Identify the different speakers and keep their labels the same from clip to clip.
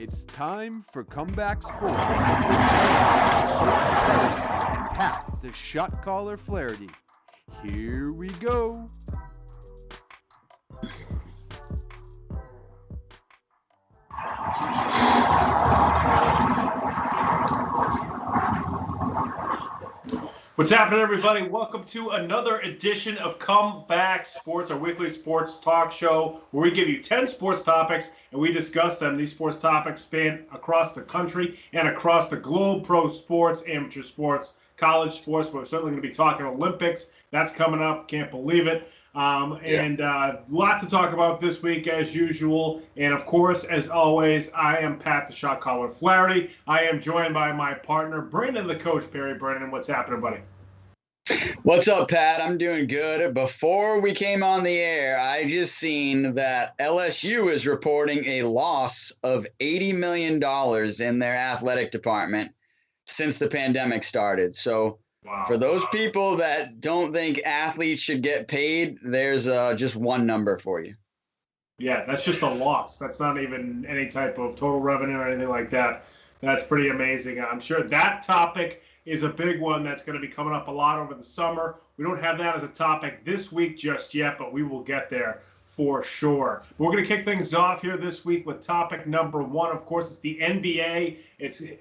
Speaker 1: It's time for Comeback Sports. And Pat, the shot caller Flaherty. Here we go.
Speaker 2: What's happening, everybody? Welcome to another edition of Comeback Sports, our weekly sports talk show where we give you 10 sports topics and we discuss them. These sports topics span across the country and across the globe: pro sports, amateur sports, college sports. We're certainly going to be talking Olympics. That's coming up. Can't believe it. And a lot to talk about this week, as usual. And, of course, as always, I am Pat, the shot caller Flaherty. I am joined by my partner, Brandon, the coach, Perry. Brandon, what's happening, buddy?
Speaker 3: What's up, Pat? I'm doing good. Before we came on the air, I just seen that LSU is reporting a loss of $80 million in their athletic department since the pandemic started. So for those people that don't think athletes should get paid, there's just one number for you. Yeah,
Speaker 2: that's just a loss. That's not even any type of total revenue or anything like that. That's pretty amazing. I'm sure that topic is a big one that's going to be coming up a lot over the summer. We don't have that as a topic this week just yet, but we will get there for sure. We're going to kick things off here this week with topic number one. Of course, it's the NBA.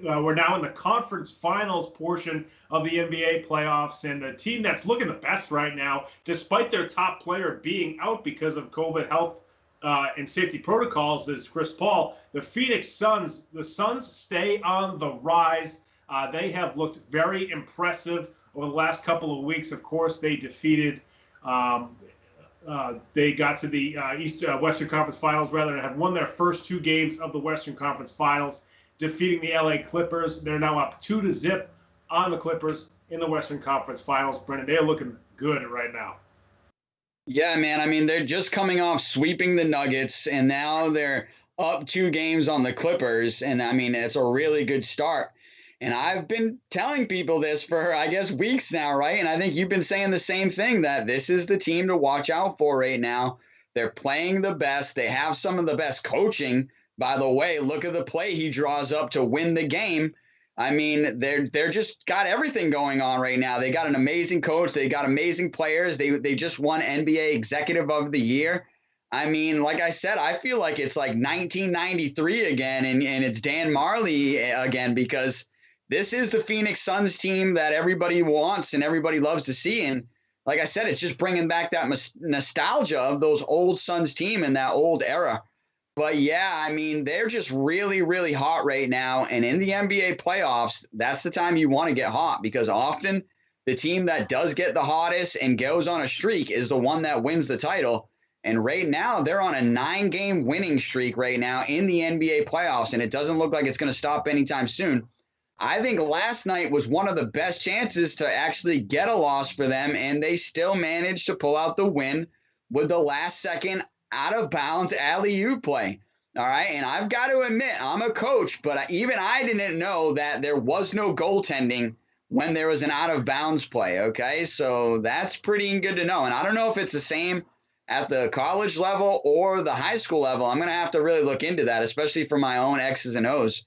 Speaker 2: We're now in the conference finals portion of the NBA playoffs, and the team that's looking the best right now, despite their top player being out because of COVID health and safety protocols, is Chris Paul. The Phoenix Suns. The Suns stay on the rise. They have looked very impressive over the last couple of weeks. Of course, they defeated. They got to the Western Conference Finals, rather, and have won their first two games of the Western Conference Finals, defeating the LA Clippers. They're now up 2-0 on the Clippers in the Western Conference Finals. Brennan, they are looking good right now.
Speaker 3: Yeah, man. I mean, they're just coming off sweeping the Nuggets, and now they're up 2 games on the Clippers. And I mean, it's a really good start. And I've been telling people this for, I guess, weeks now, right? And I think you've been saying the same thing, that this is the team to watch out for right now. They're playing the best. They have some of the best coaching. By the way, look at the play he draws up to win the game. I mean, they're just got everything going on right now. They got an amazing coach. They got amazing players. They just won NBA Executive of the Year. I mean, like I said, I feel like it's like 1993 again, and it's Dan Marley again, because this is the Phoenix Suns team that everybody wants and everybody loves to see. And like I said, it's just bringing back that nostalgia of those old Suns team and that old era. But yeah, I mean, they're just really, really hot right now. And in the NBA playoffs, that's the time you want to get hot, because often the team that does get the hottest and goes on a streak is the one that wins the title. And right now, they're on a 9-game winning streak right now in the NBA playoffs, and it doesn't look like it's going to stop anytime soon. I think last night was one of the best chances to actually get a loss for them, and they still managed to pull out the win with the last-second out-of-bounds alley-oop play. All right, and I've got to admit, I'm a coach, but even I didn't know that there was no goaltending when there was an out-of-bounds play, okay? So that's pretty good to know, and I don't know if it's the same at the college level or the high school level. I'm going to have to really look into that, especially for my own X's and O's.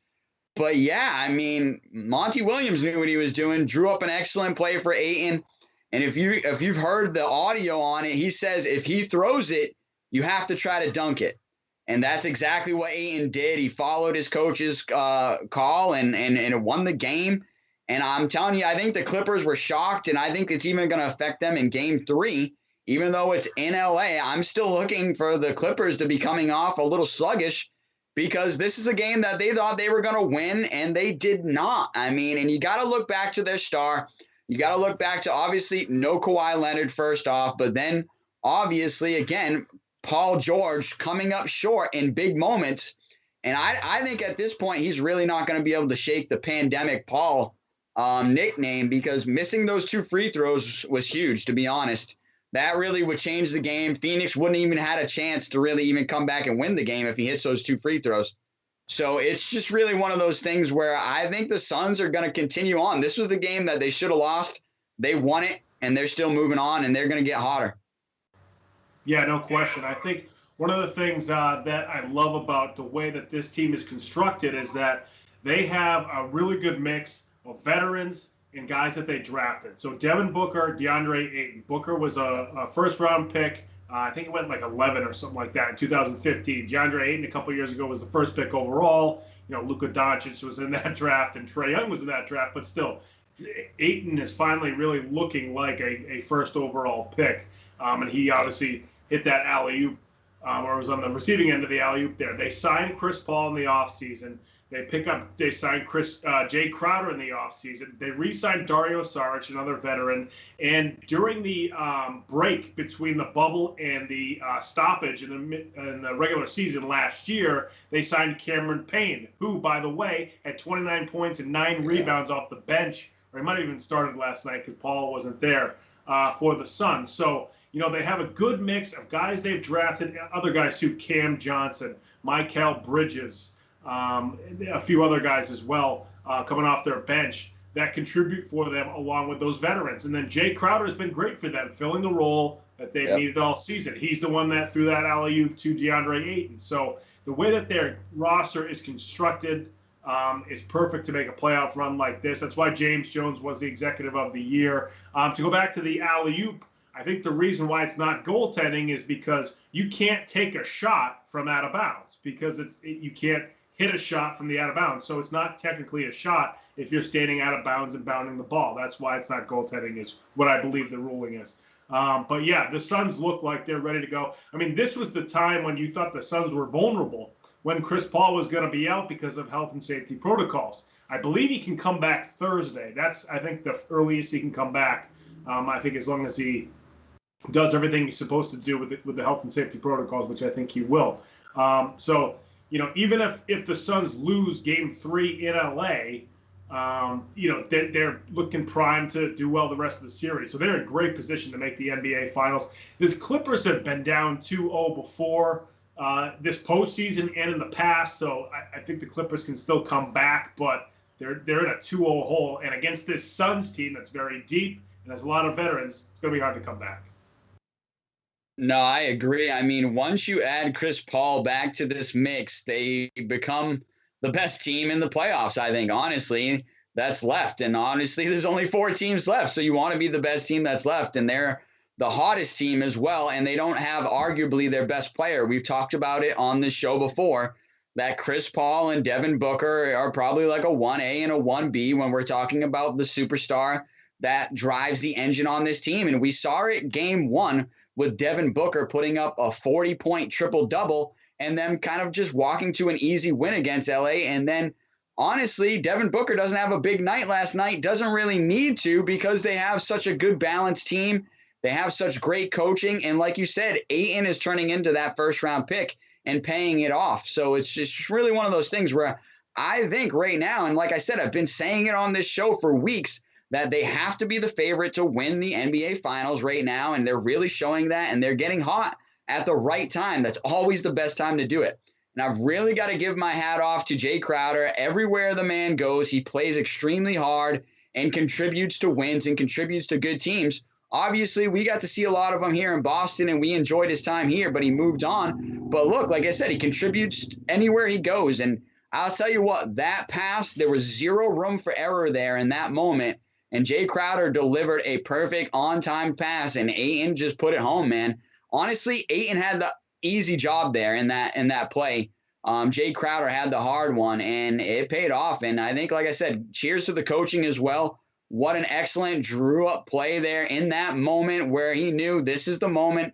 Speaker 3: But yeah, I mean, Monty Williams knew what he was doing, drew up an excellent play for Ayton. And if you've heard the audio on it, he says if he throws it, you have to try to dunk it. And that's exactly what Ayton did. He followed his coach's call and it won the game. And I'm telling you, I think the Clippers were shocked, and I think it's even going to affect them in Game 3. Even though it's in LA, I'm still looking for the Clippers to be coming off a little sluggish, because this is a game that they thought they were going to win, and they did not. I mean, and you got to look back to their star. You got to look back to, obviously, no Kawhi Leonard first off, but then, obviously, again, Paul George coming up short in big moments. And I think at this point, he's really not going to be able to shake the pandemic Paul nickname, because missing those 2 free throws was huge, to be honest. That really would change the game. Phoenix wouldn't even had a chance to really even come back and win the game if he hits those 2 free throws. So it's just really one of those things where I think the Suns are going to continue on. This was the game that they should have lost. They won it, and they're still moving on, and they're going to get hotter.
Speaker 2: Yeah, no question. I think one of the things that I love about the way that this team is constructed is that they have a really good mix of veterans and guys that they drafted. So Devin Booker, DeAndre Ayton. Booker was a first-round pick. I think it went like 11 or something like that in 2015. DeAndre Ayton a couple years ago was the first pick overall. Luka Doncic was in that draft and Trae Young was in that draft, but still, Ayton is finally really looking like a first overall pick. And he obviously hit that alley-oop, or was on the receiving end of the alley-oop there. They signed Chris Paul in the offseason. They signed Jay Crowder in the offseason. They re-signed Dario Saric, another veteran. And during the break between the bubble and the stoppage in the regular season last year, they signed Cameron Payne, who, by the way, had 29 points and 9 rebounds off the bench. Or he might have even started last night because Paul wasn't there for the Suns. So, they have a good mix of guys they've drafted, other guys too, Cam Johnson, Mikal Bridges, a few other guys as well coming off their bench that contribute for them along with those veterans. And then Jay Crowder has been great for them, filling the role that they've needed all season. He's the one that threw that alley-oop to DeAndre Ayton. So the way that their roster is constructed is perfect to make a playoff run like this. That's why James Jones was the executive of the year. To go back to the alley-oop, I think the reason why it's not goaltending is because you can't take a shot from out of bounds because you can't hit a shot from the out of bounds. So it's not technically a shot if you're standing out of bounds and bounding the ball. That's why it's not goaltending is what I believe the ruling is. But yeah, the Suns look like they're ready to go. I mean, this was the time when you thought the Suns were vulnerable, when Chris Paul was going to be out because of health and safety protocols. I believe he can come back Thursday. That's, I think, the earliest he can come back. I think as long as he does everything he's supposed to do with the health and safety protocols, which I think he will. So, even if the Suns lose Game 3 in LA, they're looking primed to do well the rest of the series. So they're in great position to make the NBA Finals. The Clippers have been down 2-0 before this postseason and in the past, so I think the Clippers can still come back, but they're in a 2-0 hole. And against this Suns team that's very deep and has a lot of veterans, it's going to be hard to come back.
Speaker 3: No, I agree. I mean, once you add Chris Paul back to this mix, they become the best team in the playoffs, I think, honestly, that's left. And honestly, there's only 4 teams left. So you want to be the best team that's left. And they're the hottest team as well. And they don't have arguably their best player. We've talked about it on this show before, that Chris Paul and Devin Booker are probably like a 1A and a 1B when we're talking about the superstar that drives the engine on this team. And we saw it Game 1 with Devin Booker putting up a 40-point triple-double and them kind of just walking to an easy win against LA. And then, honestly, Devin Booker doesn't have a big night last night, doesn't really need to because they have such a good balanced team. They have such great coaching. And like you said, Ayton is turning into that first-round pick and paying it off. So it's just really one of those things where I think right now, and like I said, I've been saying it on this show for weeks, that they have to be the favorite to win the NBA Finals right now, and they're really showing that, and they're getting hot at the right time. That's always the best time to do it. And I've really got to give my hat off to Jay Crowder. Everywhere the man goes, he plays extremely hard and contributes to wins and contributes to good teams. Obviously, we got to see a lot of him here in Boston, and we enjoyed his time here, but he moved on. But look, like I said, he contributes anywhere he goes. And I'll tell you what, that pass, there was zero room for error there in that moment. And Jay Crowder delivered a perfect on-time pass, and Ayton just put it home, man. Honestly, Ayton had the easy job there in that play. Jay Crowder had the hard one, and it paid off. And I think, like I said, cheers to the coaching as well. What an excellent drew-up play there in that moment where he knew this is the moment.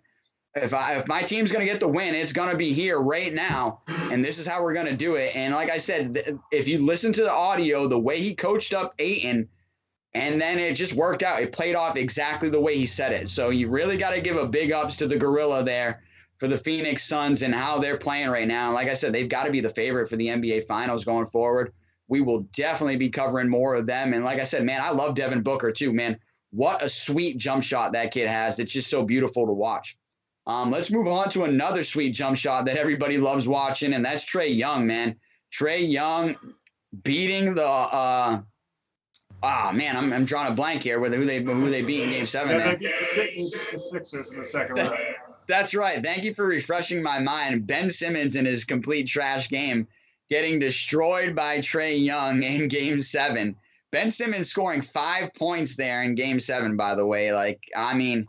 Speaker 3: If my team's going to get the win, it's going to be here right now, and this is how we're going to do it. And like I said, if you listen to the audio, the way he coached up Ayton, and then it just worked out. It played off exactly the way he said it. So you really got to give a big ups to the gorilla there for the Phoenix Suns and how they're playing right now. And like I said, they've got to be the favorite for the NBA Finals going forward. We will definitely be covering more of them. And like I said, man, I love Devin Booker too, man. What a sweet jump shot that kid has. It's just so beautiful to watch. Let's move on to another sweet jump shot that everybody loves watching, and that's Trae Young, man. Trae Young beating the I'm drawing a blank here with who they beat in Game 7.
Speaker 2: Yeah, they beat the Sixers in the second round.
Speaker 3: That's right. Thank you for refreshing my mind. Ben Simmons in his complete trash game getting destroyed by Trae Young in Game 7. Ben Simmons scoring 5 points there in Game 7, by the way. Like, I mean,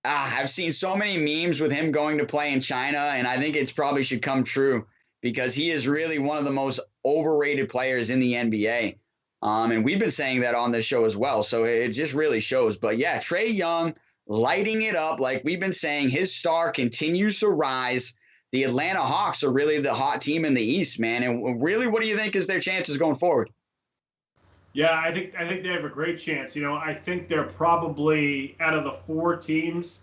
Speaker 3: I've seen so many memes with him going to play in China, and I think it's probably should come true because he is really one of the most overrated players in the NBA. And we've been saying that on this show as well. So it just really shows. But yeah, Trae Young lighting it up. Like we've been saying, his star continues to rise. The Atlanta Hawks are really the hot team in the East, man. And really, what do you think is their chances going forward?
Speaker 2: Yeah, I think they have a great chance. You know, I think they're probably out of the 4 teams.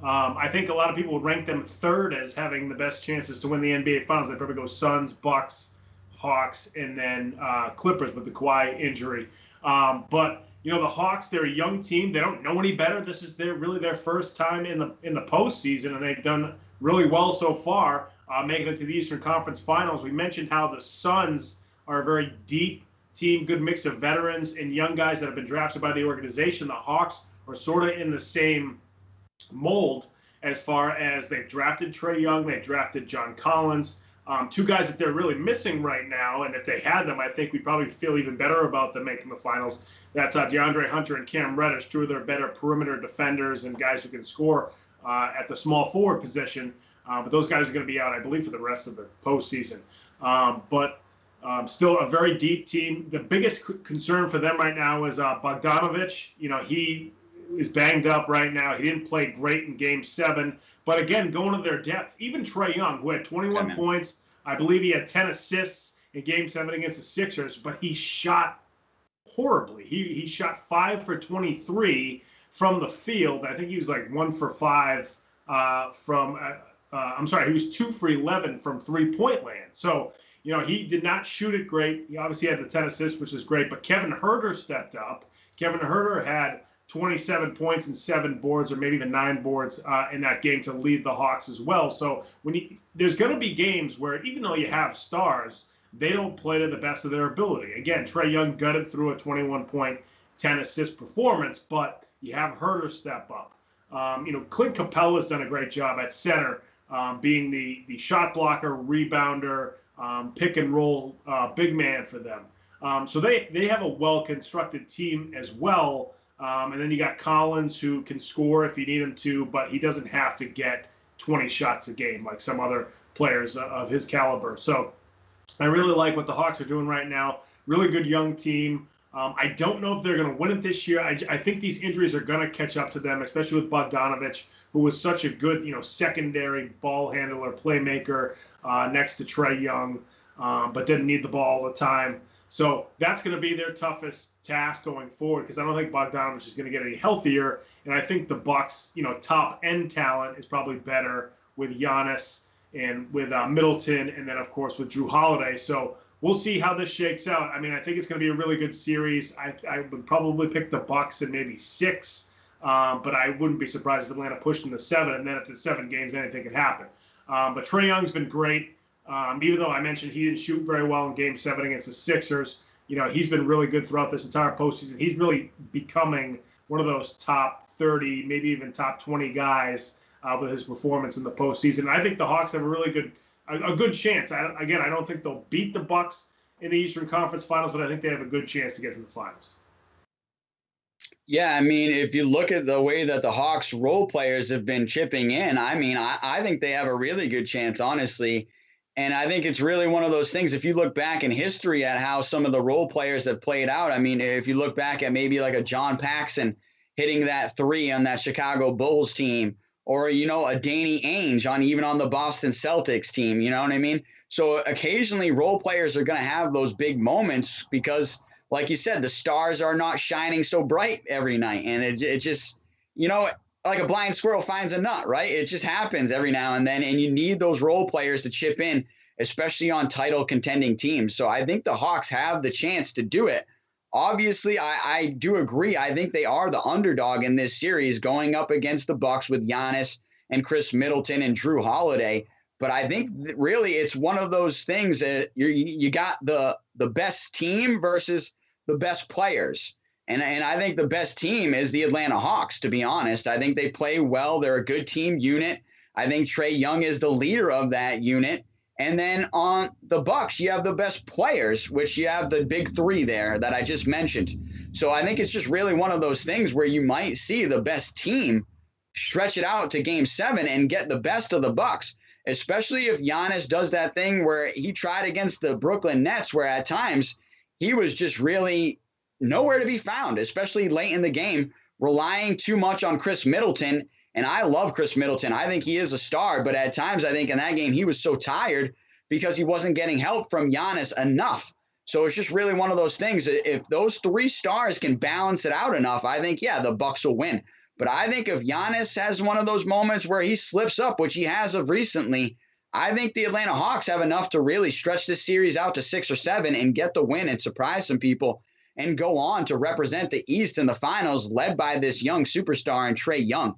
Speaker 2: I think a lot of people would rank them third as having the best chances to win the NBA Finals. They'd probably go Suns, Bucks, Hawks, and then Clippers with the Kawhi injury. But you know, the Hawks, they're a young team. They don't know any better. This is really their first time in the postseason, and they've done really well so far, making it to the Eastern Conference Finals. We mentioned how the Suns are a very deep team, good mix of veterans and young guys that have been drafted by the organization. The Hawks are sort of in the same mold as far as they've drafted Trae Young, they've drafted John Collins, 2 guys that they're really missing right now. And if they had them, I think we'd probably feel even better about them making the finals. That's DeAndre Hunter and Cam Reddish, 2 of their better perimeter defenders and guys who can score at the small forward position. But those guys are going to be out, I believe, for the rest of the postseason. But still a very deep team. The biggest concern for them right now is Bogdanović. You know, he is banged up right now. He didn't play great in Game 7. But again, going to their depth, even Trae Young, who had 21 points, I believe he had 10 assists in Game 7 against the Sixers, but he shot horribly. He shot 5 for 23 from the field. I think he was like 1 for 5 from he was 2 for 11 from three-point land. So, you know, he did not shoot it great. He obviously had the 10 assists, which is great. But Kevin Huerter stepped up. Kevin Huerter had 27 points and 7 boards, or maybe even 9 boards in that game to lead the Hawks as well. So there's going to be games where even though you have stars, they don't play to the best of their ability. Again, Trae Young gutted through a 21-point, 10-assist performance, but you have Huerter step up. You know, Clint Capella's done a great job at center, being the shot blocker, rebounder, pick and roll big man for them. So they have a well-constructed team as well. And then you got Collins, who can score if you need him to, but he doesn't have to get 20 shots a game like some other players of his caliber. So I really like what the Hawks are doing right now. Really good young team. I don't know if they're going to win it this year. I think these injuries are going to catch up to them, especially with Bogdanović, who was such a good, you know, secondary ball handler, playmaker next to Trae Young, but didn't need the ball all the time. So that's going to be their toughest task going forward, because I don't think Bogdanović is going to get any healthier. And I think the Bucks, you know, top end talent is probably better with Giannis and with Middleton, and then of course with Jrue Holiday. So we'll see how this shakes out. I mean, I think it's going to be a really good series. I would probably pick the Bucks in maybe 6, but I wouldn't be surprised if Atlanta pushed them to 7, and then at the 7 games, anything could happen. But Trae Young's been great. Even though I mentioned he didn't shoot very well in Game 7 against the Sixers, you know, he's been really good throughout this entire postseason. He's really becoming one of those top 30, maybe even top 20 guys with his performance in the postseason. And I think the Hawks have a really good chance. I don't think they'll beat the Bucks in the Eastern Conference Finals, but I think they have a good chance to get to the finals.
Speaker 3: Yeah, I mean, if you look at the way that the Hawks role players have been chipping in, I mean, I think they have a really good chance, honestly. And I think it's really one of those things, if you look back in history at how some of the role players have played out, I mean, if you look back at maybe like a John Paxson hitting that 3 on that Chicago Bulls team, or, you know, a Danny Ainge even on the Boston Celtics team, you know what I mean? So occasionally role players are going to have those big moments because, like you said, the stars are not shining so bright every night. And it just, you know, like a blind squirrel finds a nut, right? It just happens every now and then, and you need those role players to chip in, especially on title contending teams. So I think the Hawks have the chance to do it. Obviously, I do agree. I think they are the underdog in this series going up against the Bucks with Giannis and Chris Middleton and Jrue Holiday. But I think really it's one of those things that you got the best team versus the best players. And I think the best team is the Atlanta Hawks, to be honest. I think they play well. They're a good team unit. I think Trae Young is the leader of that unit. And then on the Bucks, you have the best players, which you have the big three there that I just mentioned. So I think it's just really one of those things where you might see the best team stretch it out to game 7 and get the best of the Bucks, especially if Giannis does that thing where he tried against the Brooklyn Nets, where at times he was just really nowhere to be found, especially late in the game, relying too much on Chris Middleton. And I love Chris Middleton. I think he is a star, but at times I think in that game he was so tired because he wasn't getting help from Giannis enough. So it's just really one of those things. If those 3 stars can balance it out enough, I think, yeah, the Bucks will win. But I think if Giannis has one of those moments where he slips up, which he has of recently, I think the Atlanta Hawks have enough to really stretch this series out to 6 or 7 and get the win and surprise some people and go on to represent the East in the finals, led by this young superstar and Trae Young.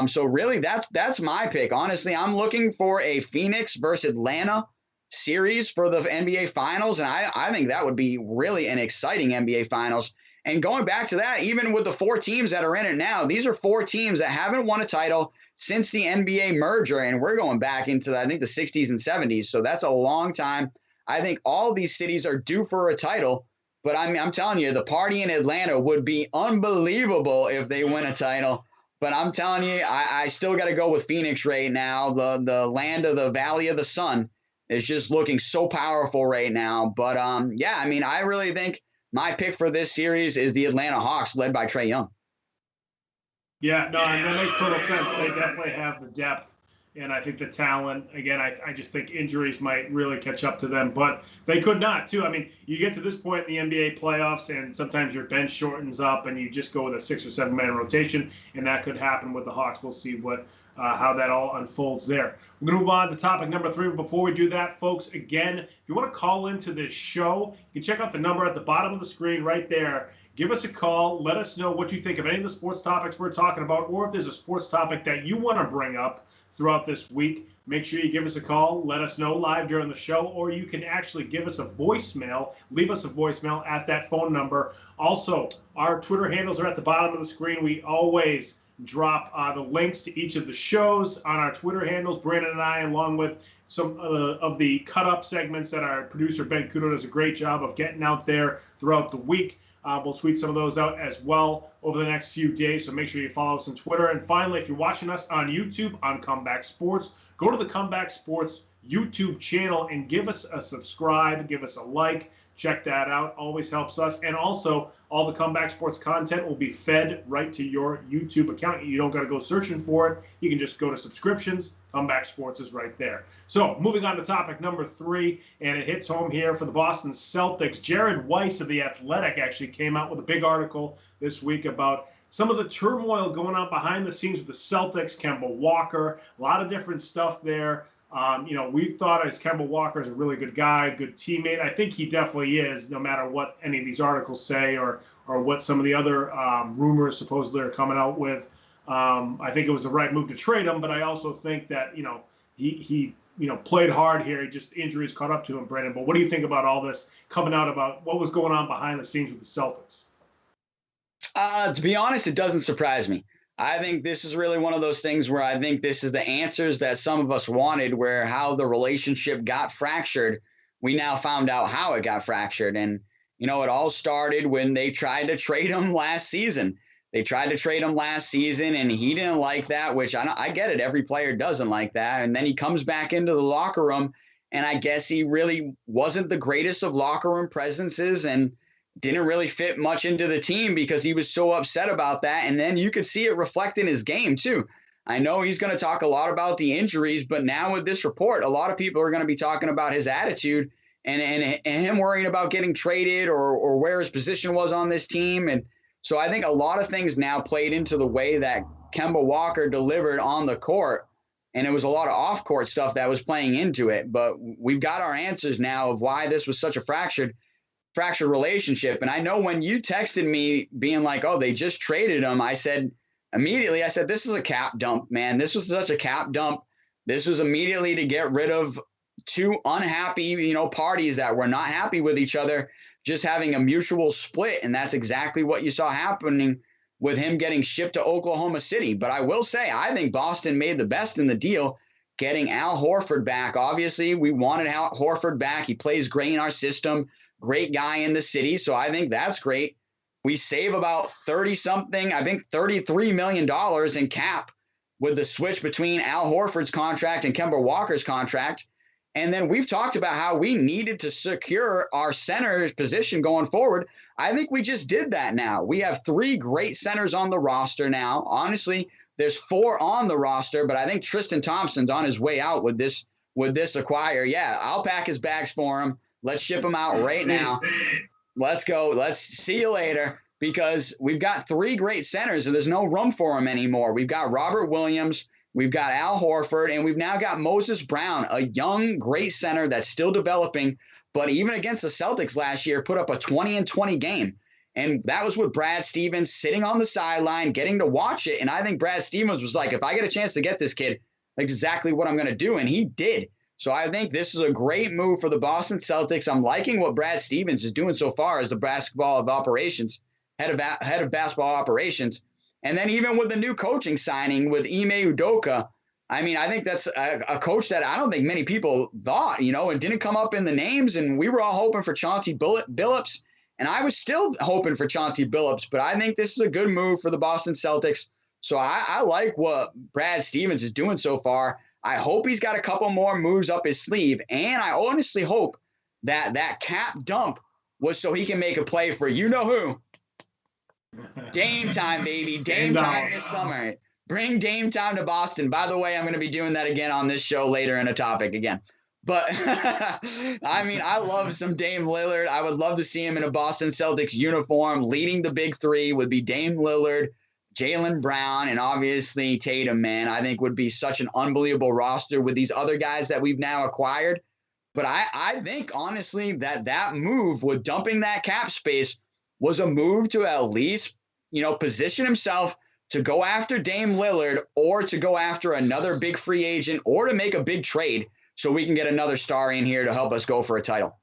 Speaker 3: So really, that's my pick. Honestly, I'm looking for a Phoenix versus Atlanta series for the NBA Finals, and I think that would be really an exciting NBA Finals. And going back to that, even with the 4 teams that are in it now, these are 4 teams that haven't won a title since the NBA merger, and we're going back into, I think, the 60s and 70s. So that's a long time. I think all these cities are due for a title, but I'm telling you, the party in Atlanta would be unbelievable if they win a title. But I'm telling you, I still got to go with Phoenix right now. The land of the Valley of the Sun is just looking so powerful right now. But, yeah, I mean, I really think my pick for this series is the Atlanta Hawks, led by Trae Young.
Speaker 2: Yeah, no, and that makes total sense. They definitely have the depth, and I think the talent. Again, I just think injuries might really catch up to them, but they could not, too. I mean, you get to this point in the NBA playoffs, and sometimes your bench shortens up, and you just go with a 6 or 7 man rotation, and that could happen with the Hawks. We'll see how that all unfolds there. We're going to move on to topic number 3. But before we do that, folks, again, if you want to call into this show, you can check out the number at the bottom of the screen right there. Give us a call. Let us know what you think of any of the sports topics we're talking about, or if there's a sports topic that you want to bring up throughout this week. Make sure you give us a call. Let us know live during the show, or you can actually give us a voicemail. Leave us a voicemail at that phone number. Also, our Twitter handles are at the bottom of the screen. We always drop the links to each of the shows on our Twitter handles. Brandon and I, along with some of the cut-up segments that our producer Ben Kudo does a great job of getting out there throughout the week. We'll tweet some of those out as well over the next few days, so make sure you follow us on Twitter. And finally, if you're watching us on YouTube on Comeback Sports, go to the Comeback Sports YouTube channel and give us a subscribe, give us a like. Check that out. Always helps us. And also, all the Comeback Sports content will be fed right to your YouTube account. You don't got to go searching for it. You can just go to subscriptions. Comeback Sports is right there. So, moving on to topic number 3, and it hits home here for the Boston Celtics. Jared Weiss of The Athletic actually came out with a big article this week about some of the turmoil going on behind the scenes with the Celtics, Kemba Walker, a lot of different stuff there. We thought as Kemba Walker is a really good guy, good teammate. I think he definitely is, no matter what any of these articles say or what some of the other rumors supposedly are coming out with. I think it was the right move to trade him, but I also think that, he played hard here. He just injuries caught up to him, Brandon. But what do you think about all this coming out about what was going on behind the scenes with the Celtics?
Speaker 3: To be honest, it doesn't surprise me. I think this is really one of those things where I think this is the answers that some of us wanted, where how the relationship got fractured. We now found out how it got fractured. And, it all started when they tried to trade him last season. They tried to trade him last season, and he didn't like that, which I get it. Every player doesn't like that. And then he comes back into the locker room, and I guess he really wasn't the greatest of locker room presences and didn't really fit much into the team because he was so upset about that. And then you could see it reflect in his game too. I know he's going to talk a lot about the injuries, but now with this report, a lot of people are going to be talking about his attitude and him worrying about getting traded or where his position was on this team. And so I think a lot of things now played into the way that Kemba Walker delivered on the court. And it was a lot of off-court stuff that was playing into it. But we've got our answers now of why this was such a fractured relationship. And I know when you texted me being like, oh, they just traded him, I said, this is a cap dump, man. This was such a cap dump. This was immediately to get rid of 2 unhappy, parties that were not happy with each other, just having a mutual split. And that's exactly what you saw happening with him getting shipped to Oklahoma City. But I will say, I think Boston made the best in the deal, getting Al Horford back. Obviously, we wanted Al Horford back. He plays great in our system, great guy in the city. So I think that's great. We save about 30-something, I think $33 million in cap with the switch between Al Horford's contract and Kemba Walker's contract. And then we've talked about how we needed to secure our center position going forward. I think we just did that now. We have 3 great centers on the roster now. Honestly, there's 4 on the roster, but I think Tristan Thompson's on his way out with this acquire. Yeah, I'll pack his bags for him. Let's ship him out right now. Let's go. Let's see you later, because we've got 3 great centers and there's no room for them anymore. We've got Robert Williams, we've got Al Horford, and we've now got Moses Brown, a young, great center that's still developing, but even against the Celtics last year, put up a 20-20 game. And that was with Brad Stevens sitting on the sideline, getting to watch it. And I think Brad Stevens was like, if I get a chance to get this kid, that's exactly what I'm going to do. And he did. So I think this is a great move for the Boston Celtics. I'm liking what Brad Stevens is doing so far as the basketball of operations, head of basketball operations. And then even with the new coaching signing with Ime Udoka, I mean, I think that's a coach that I don't think many people thought, and didn't come up in the names. And we were all hoping for Chauncey Billups. And I was still hoping for Chauncey Billups, but I think this is a good move for the Boston Celtics. So I like what Brad Stevens is doing so far. I hope he's got a couple more moves up his sleeve. And I honestly hope that cap dump was so he can make a play for you-know-who. Dame time, baby. Dame time this summer. Bring Dame time to Boston. By the way, I'm going to be doing that again on this show later in a topic again. But, I mean, I love some Dame Lillard. I would love to see him in a Boston Celtics uniform. Leading the big 3 would be Dame Lillard, Jaylen Brown, and obviously Tatum, man. I think would be such an unbelievable roster with these other guys that we've now acquired. But I think, honestly, that move with dumping that cap space was a move to at least, position himself to go after Dame Lillard or to go after another big free agent or to make a big trade, so we can get another star in here to help us go for a title.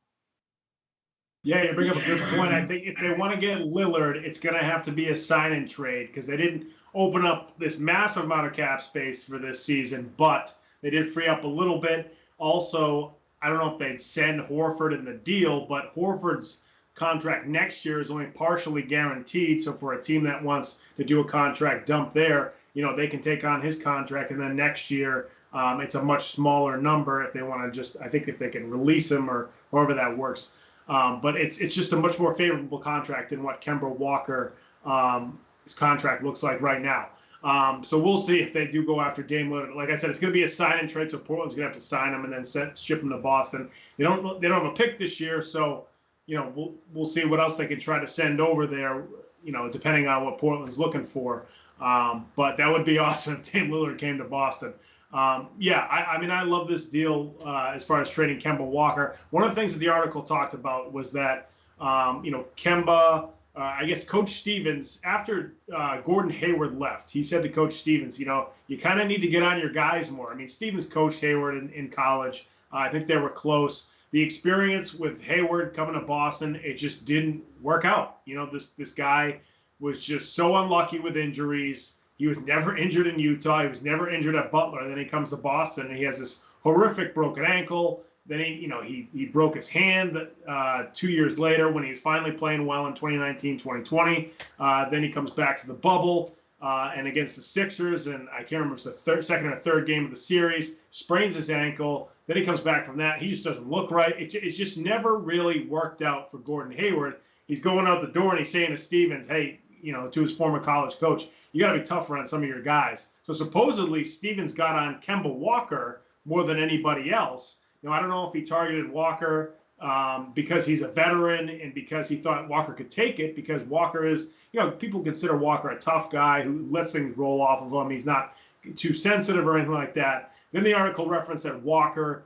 Speaker 2: Yeah, you bring up a good point. I think if they want to get Lillard, it's going to have to be a sign-and trade, because they didn't open up this massive amount of cap space for this season, but they did free up a little bit. Also, I don't know if they'd send Horford in the deal, but Horford's contract next year is only partially guaranteed. So for a team that wants to do a contract dump there, they can take on his contract, and then next year it's a much smaller number if they want to I think if they can release him or however that works. But it's just a much more favorable contract than what Kemba Walker his contract looks like right now. So we'll see if they do go after Dame Lillard. Like I said, it's going to be a sign and trade, so Portland's going to have to sign him and then ship him to Boston. They don't have a pick this year, so we'll see what else they can try to send over there. Depending on what Portland's looking for. But that would be awesome if Dame Lillard came to Boston. I mean, I love this deal as far as trading Kemba Walker. One of the things that the article talked about was that, Kemba, I guess Coach Stevens, after Gordon Hayward left, he said to Coach Stevens, you kind of need to get on your guys more. I mean, Stevens coached Hayward in college. I think they were close. The experience with Hayward coming to Boston, it just didn't work out. This guy was just so unlucky with injuries. He was never injured in Utah. He was never injured at Butler. Then he comes to Boston and he has this horrific broken ankle. Then he broke his hand 2 years later when he was finally playing well in 2019, 2020. Then he comes back to the bubble and against the Sixers, and I can't remember if it's the second or third game of the series, sprains his ankle. Then he comes back from that. He just doesn't look right. It's just never really worked out for Gordon Hayward. He's going out the door and he's saying to Stevens, hey, to his former college coach, you got to be tougher on some of your guys. So supposedly Stevens got on Kemba Walker more than anybody else. I don't know if he targeted Walker because he's a veteran and because he thought Walker could take it, because Walker is, people consider Walker a tough guy who lets things roll off of him. He's not too sensitive or anything like that. Then the article referenced that Walker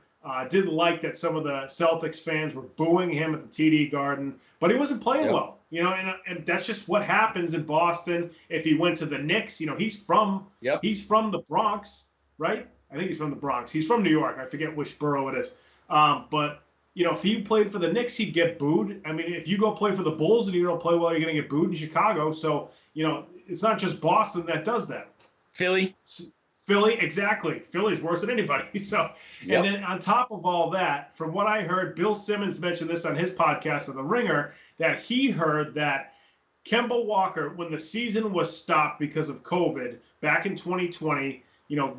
Speaker 2: didn't like that some of the Celtics fans were booing him at the TD Garden, but he wasn't playing well. And that's just what happens in Boston. If he went to the Knicks, he's from the Bronx, right? I think he's from the Bronx. He's from New York. I forget which borough it is. But if he played for the Knicks, he'd get booed. I mean, if you go play for the Bulls and you don't play well, you're going to get booed in Chicago. So, it's not just Boston that does that.
Speaker 3: Philly.
Speaker 2: Philly, exactly. Philly's worse than anybody. So,
Speaker 3: Yep.
Speaker 2: And then on top of all that, from what I heard, Bill Simmons mentioned this on his podcast on The Ringer, that he heard that Kemba Walker, when the season was stopped because of COVID back in 2020,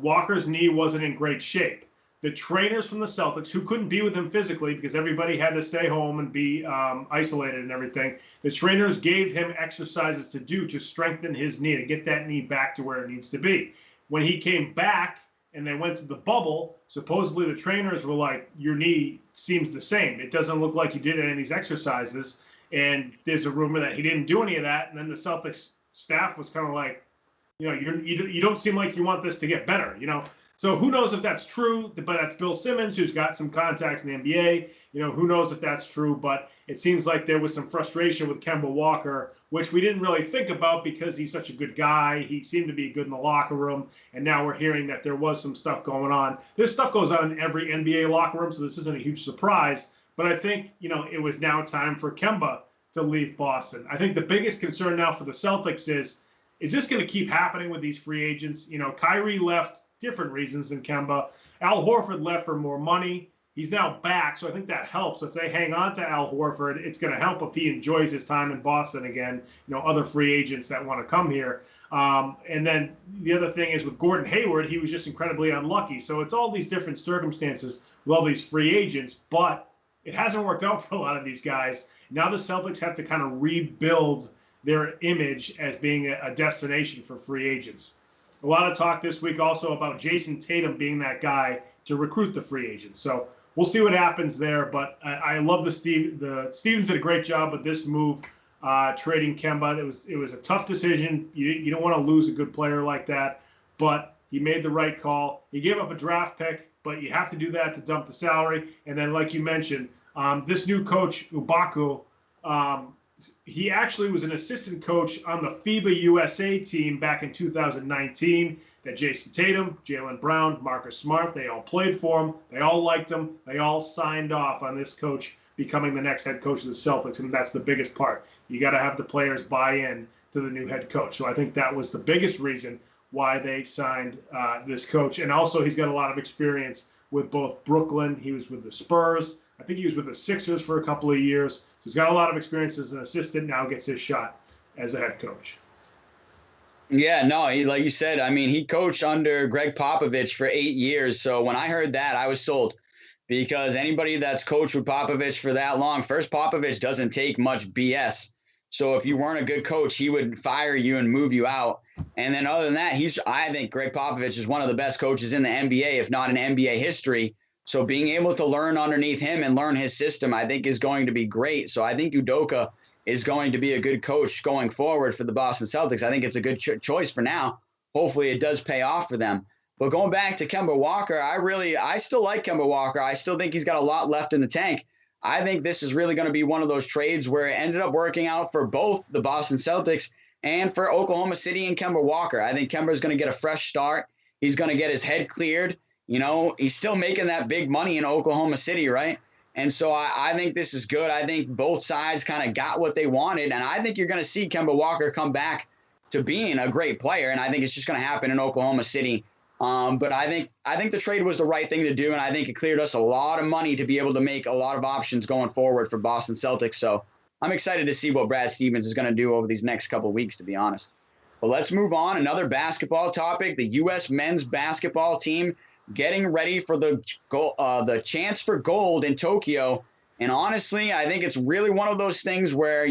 Speaker 2: Walker's knee wasn't in great shape. The trainers from the Celtics, who couldn't be with him physically because everybody had to stay home and be isolated and everything, the trainers gave him exercises to do to strengthen his knee, to get that knee back to where it needs to be. When he came back and they went to the bubble, supposedly the trainers were like, your knee seems the same. It doesn't look like you did any of these exercises. And there's a rumor that he didn't do any of that. And then the Celtics staff was kind of like, you don't seem like you want this to get better, So who knows if that's true, but that's Bill Simmons, who's got some contacts in the NBA. Who knows if that's true, but it seems like there was some frustration with Kemba Walker, which we didn't really think about because he's such a good guy. He seemed to be good in the locker room, and now we're hearing that there was some stuff going on. There's stuff goes on in every NBA locker room, so this isn't a huge surprise, but I think, it was now time for Kemba to leave Boston. I think the biggest concern now for the Celtics is this going to keep happening with these free agents? Kyrie left different reasons than Kemba. Al Horford left for more money. He's now back, so I think that helps. If they hang on to Al Horford, it's going to help if he enjoys his time in Boston again, other free agents that want to come here. And then the other thing is with Gordon Hayward, he was just incredibly unlucky. So it's all these different circumstances with all these free agents, but it hasn't worked out for a lot of these guys. Now the Celtics have to kind of rebuild their image as being a destination for free agents. A lot of talk this week also about Jason Tatum being that guy to recruit the free agents. So we'll see what happens there. But I love the Stevens did a great job with this move, trading Kemba. It was a tough decision. You don't want to lose a good player like that, but he made the right call. He gave up a draft pick, but you have to do that to dump the salary. And then, like you mentioned, this new coach Ubaku. He actually was an assistant coach on the FIBA USA team back in 2019 that Jason Tatum, Jaylen Brown, Marcus Smart, they all played for him. They all liked him. They all signed off on this coach becoming the next head coach of the Celtics, and that's the biggest part. You got to have the players buy in to the new head coach. So I think that was the biggest reason why they signed this coach. And also he's got a lot of experience with both Brooklyn. He was with the Spurs. I think he was with the Sixers for a couple of years. So he's got a lot of experience as an assistant, now gets his shot as a head coach.
Speaker 3: Yeah, no, like you said, I mean, he coached under Greg Popovich for 8 years. So when I heard that, I was sold, because anybody that's coached with Popovich for that long, first, Popovich doesn't take much BS. So if you weren't a good coach, he would fire you and move you out. And then other than that, I think Greg Popovich is one of the best coaches in the NBA, if not in NBA history. So being able to learn underneath him and learn his system, I think is going to be great. So I think Udoka is going to be a good coach going forward for the Boston Celtics. I think it's a good choice for now. Hopefully it does pay off for them. But going back to Kemba Walker, I still like Kemba Walker. I still think he's got a lot left in the tank. I think this is really going to be one of those trades where it ended up working out for both the Boston Celtics and for Oklahoma City and Kemba Walker. I think Kemba is going to get a fresh start. He's going to get his head cleared. He's still making that big money in Oklahoma City, right? And so I think this is good. I think both sides kind of got what they wanted. And I think you're going to see Kemba Walker come back to being a great player. And I think it's just going to happen in Oklahoma City. But I think the trade was the right thing to do. And I think it cleared us a lot of money to be able to make a lot of options going forward for Boston Celtics. So I'm excited to see what Brad Stevens is going to do over these next couple of weeks, to be honest. But let's move on. Another basketball topic, the U.S. men's basketball team getting ready for the chance for gold in Tokyo. And honestly, I think it's really one of those things where,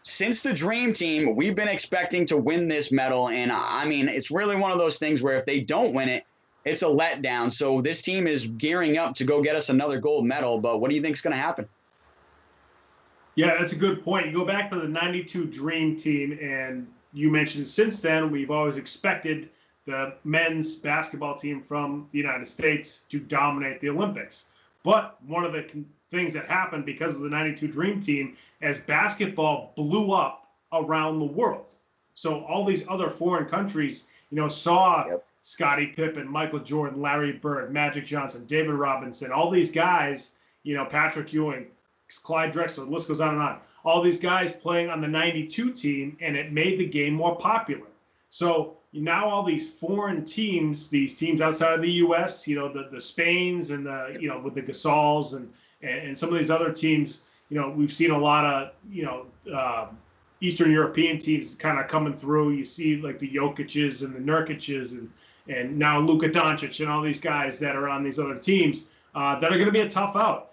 Speaker 3: since the Dream Team, we've been expecting to win this medal. And I mean, it's really one of those things where if they don't win it, it's a letdown. So this team is gearing up to go get us another gold medal. But what do you think is going to happen?
Speaker 2: Yeah, that's a good point. You go back to the 92 Dream Team, and you mentioned since then, we've always expected the men's basketball team from the United States to dominate the Olympics. But one of the things that happened because of the 92 Dream Team, as basketball blew up around the world. So all these other foreign countries, saw Scottie Pippen, Michael Jordan, Larry Bird, Magic Johnson, David Robinson, all these guys, Patrick Ewing, Clyde Drexler, the list goes on and on. All these guys playing on the 92 team, and it made the game more popular. So now all these foreign teams, these teams outside of the U.S., you know, the Spains and the, you know, with the Gasols and some of these other teams, you know, we've seen a lot of, you know, Eastern European teams kind of coming through. You see like the Jokic's and the Nurkic's and now Luka Doncic and all these guys that are on these other teams that are going to be a tough out.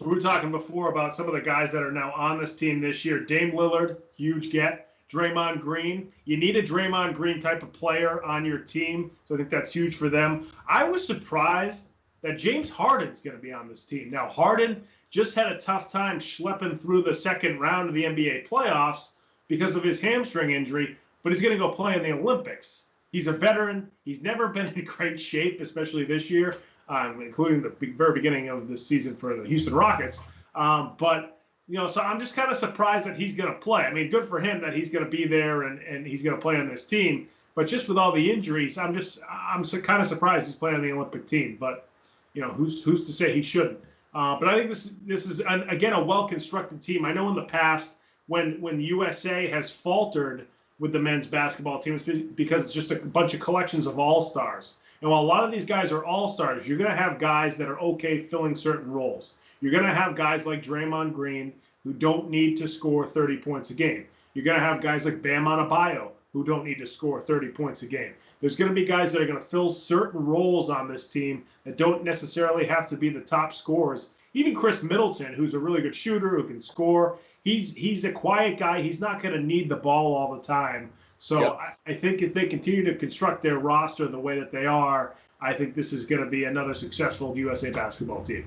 Speaker 2: We were talking before about some of the guys that are now on this team this year. Dame Lillard, huge get. Draymond Green. You need a Draymond Green type of player on your team, so I think that's huge for them. I was surprised that James Harden's going to be on this team. Now, Harden just had a tough time schlepping through the second round of the NBA playoffs because of his hamstring injury, but he's going to go play in the Olympics. He's a veteran. He's never been in great shape, especially this year, including the very beginning of this season for the Houston Rockets. But, you know, so I'm just kind of surprised that he's going to play. I mean, good for him that he's going to be there and he's going to play on this team. But just with all the injuries, I'm kind of surprised he's playing on the Olympic team. But, you know, who's to say he shouldn't? But I think this is, again, a well-constructed team. I know in the past when USA has faltered with the men's basketball team, it's because it's just a bunch of collections of all-stars. And while a lot of these guys are all-stars, you're going to have guys that are okay filling certain roles. You're going to have guys like Draymond Green who don't need to score 30 points a game. You're going to have guys like Bam Adebayo who don't need to score 30 points a game. There's going to be guys that are going to fill certain roles on this team that don't necessarily have to be the top scorers. Even Chris Middleton, who's a really good shooter, who can score, he's a quiet guy. He's not going to need the ball all the time. So yep. I think if they continue to construct their roster the way that they are, I think this is going to be another successful USA basketball team.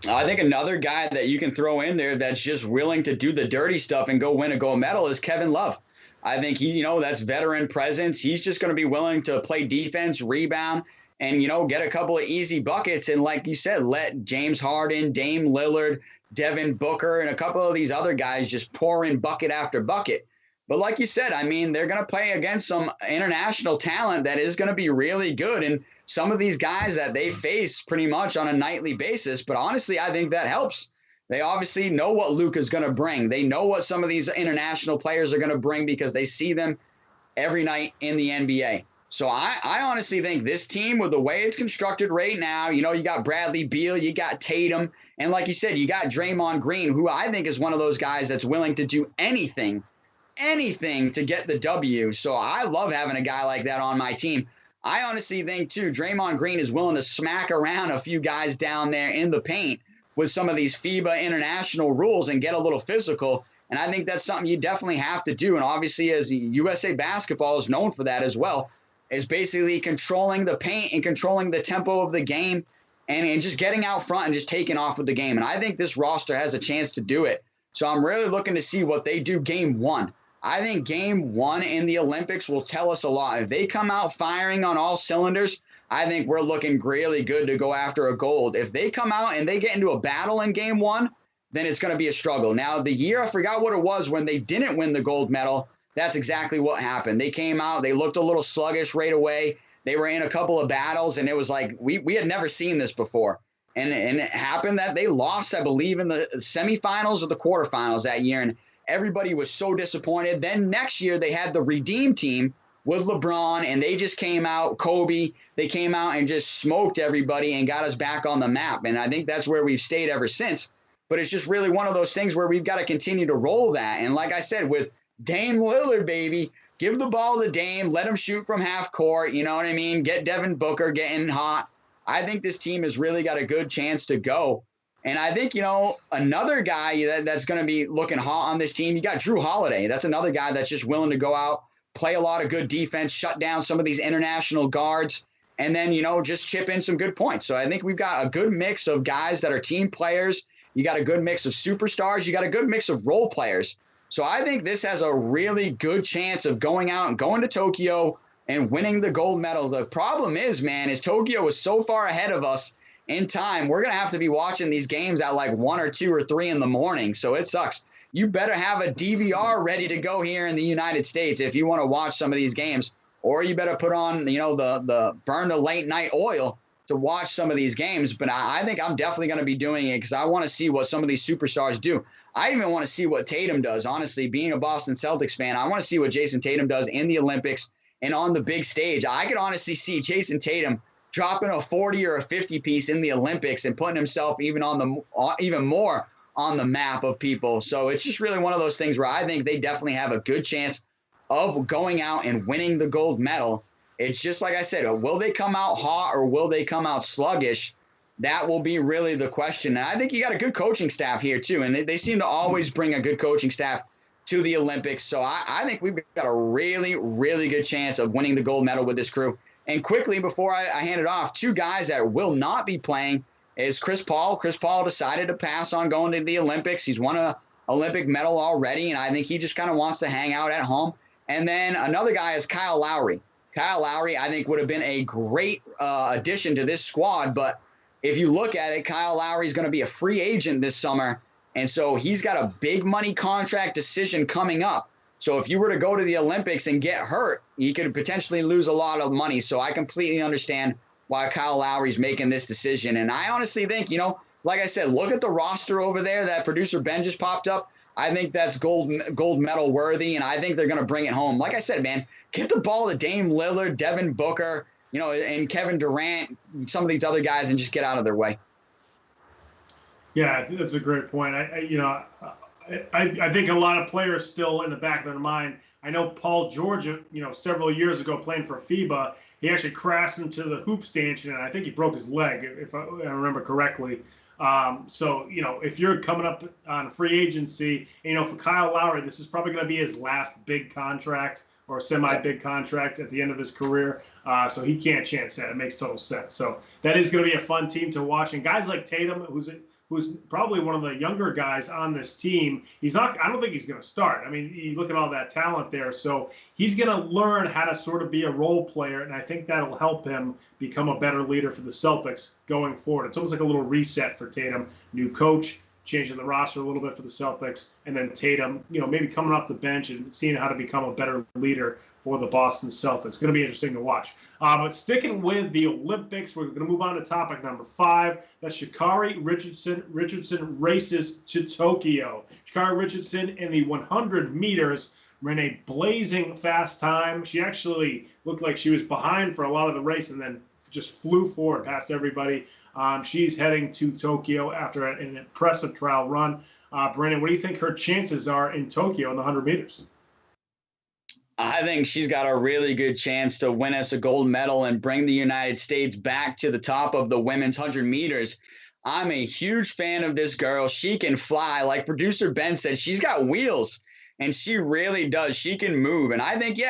Speaker 3: I think another guy that you can throw in there that's just willing to do the dirty stuff and go win a gold medal is Kevin Love. I think he, you know, that's veteran presence. He's just going to be willing to play defense, rebound, and, you know, get a couple of easy buckets. And like you said, let James Harden, Dame Lillard, Devin Booker, and a couple of these other guys just pour in bucket after bucket. But like you said, I mean, they're going to play against some international talent that is going to be really good. And some of these guys that they face pretty much on a nightly basis. But honestly, I think that helps. They obviously know what Luka's going to bring. They know what some of these international players are going to bring because they see them every night in the NBA. So I honestly think this team, with the way it's constructed right now, you know, you got Bradley Beal, you got Tatum, and like you said, you got Draymond Green, who I think is one of those guys that's willing to do anything to get the W. So I love having a guy like that on my team. I honestly think, too, Draymond Green is willing to smack around a few guys down there in the paint with some of these FIBA international rules and get a little physical. And I think that's something you definitely have to do. And obviously, as USA basketball is known for that as well, is basically controlling the paint and controlling the tempo of the game and just getting out front and just taking off with the game. And I think this roster has a chance to do it. So I'm really looking to see what they do game one. I think game one in the Olympics will tell us a lot. If they come out firing on all cylinders, I think we're looking really good to go after a gold. If they come out and they get into a battle in game one, then it's going to be a struggle. Now, the year, I forgot what it was when they didn't win the gold medal, that's exactly what happened. They came out, they looked a little sluggish right away. They were in a couple of battles, and it was like we had never seen this before. And it happened that they lost, I believe, in the semifinals or the quarterfinals that year, and everybody was so disappointed. Then next year, they had the Redeem team with LeBron, and they just came out, Kobe, they came out and just smoked everybody and got us back on the map. And I think that's where we've stayed ever since. But it's just really one of those things where we've got to continue to roll that. And like I said, with Dame Lillard, baby, give the ball to Dame, let him shoot from half court, you know what I mean? Get Devin Booker getting hot. I think this team has really got a good chance to go. And I think, you know, another guy that's going to be looking hot on this team, you got Drew Holiday. That's another guy that's just willing to go out, play a lot of good defense, shut down some of these international guards, and then, you know, just chip in some good points. So I think we've got a good mix of guys that are team players. You got a good mix of superstars. You got a good mix of role players. So I think this has a really good chance of going out and going to Tokyo and winning the gold medal. The problem is, man, is Tokyo is so far ahead of us in time. We're going to have to be watching these games at like 1 or 2 or 3 in the morning. So it sucks. You better have a DVR ready to go here in the United States if you want to watch some of these games, or you better put on, you know, the burn the late night oil to watch some of these games, but I think I'm definitely going to be doing it because I want to see what some of these superstars do. I even want to see what Tatum does. Honestly, being a Boston Celtics fan, I want to see what Jason Tatum does in the Olympics and on the big stage. I could honestly see Jason Tatum dropping a 40 or a 50 piece in the Olympics and putting himself even more on the map of people. So it's just really one of those things where I think they definitely have a good chance of going out and winning the gold medal. It's just like I said, will they come out hot or will they come out sluggish? That will be really the question. And I think you got a good coaching staff here too. And they seem to always bring a good coaching staff to the Olympics. So I think we've got a really, really good chance of winning the gold medal with this crew. And quickly, before I hand it off, two guys that will not be playing is Chris Paul. Chris Paul decided to pass on going to the Olympics. He's won an Olympic medal already, and I think he just kind of wants to hang out at home. And then another guy is Kyle Lowry. Kyle Lowry, I think, would have been a great addition to this squad. But if you look at it, Kyle Lowry is going to be a free agent this summer. And so he's got a big money contract decision coming up. So if you were to go to the Olympics and get hurt, you could potentially lose a lot of money. So I completely understand why Kyle Lowry's making this decision. And I honestly think, like I said, look at the roster over there that producer Ben just popped up. I think that's gold medal worthy, and I think they're going to bring it home. Like I said, man, get the ball to Dame Lillard, Devin Booker, and Kevin Durant, some of these other guys, and just get out of their way.
Speaker 2: Yeah, that's a great point. I think a lot of players still in the back of their mind. I know Paul George, several years ago playing for FIBA, he actually crashed into the hoop stanchion, and I think he broke his leg, if I remember correctly. So, if you're coming up on free agency, for Kyle Lowry, this is probably going to be his last big contract or semi-big contract at the end of his career. So he can't chance that. It makes total sense. So that is going to be a fun team to watch. And guys like Tatum, who's probably one of the younger guys on this team, I don't think he's going to start. I mean, you look at all that talent there. So he's going to learn how to sort of be a role player, and I think that'll help him become a better leader for the Celtics going forward. It's almost like a little reset for Tatum. New coach, changing the roster a little bit for the Celtics, and then Tatum, maybe coming off the bench and seeing how to become a better leader for the Boston Celtics. It's going to be interesting to watch. But sticking with the Olympics, we're going to move on to topic number 5. That's Sha'carri Richardson races to Tokyo. Sha'carri Richardson in the 100 meters ran a blazing fast time. She actually looked like she was behind for a lot of the race and then just flew forward past everybody. She's heading to Tokyo after an impressive trial run. Brandon, what do you think her chances are in Tokyo in the 100 meters?
Speaker 3: I think she's got a really good chance to win us a gold medal and bring the United States back to the top of the women's 100 meters. I'm a huge fan of this girl. She can fly. Like producer Ben said, she's got wheels, and she really does. She can move. And I think,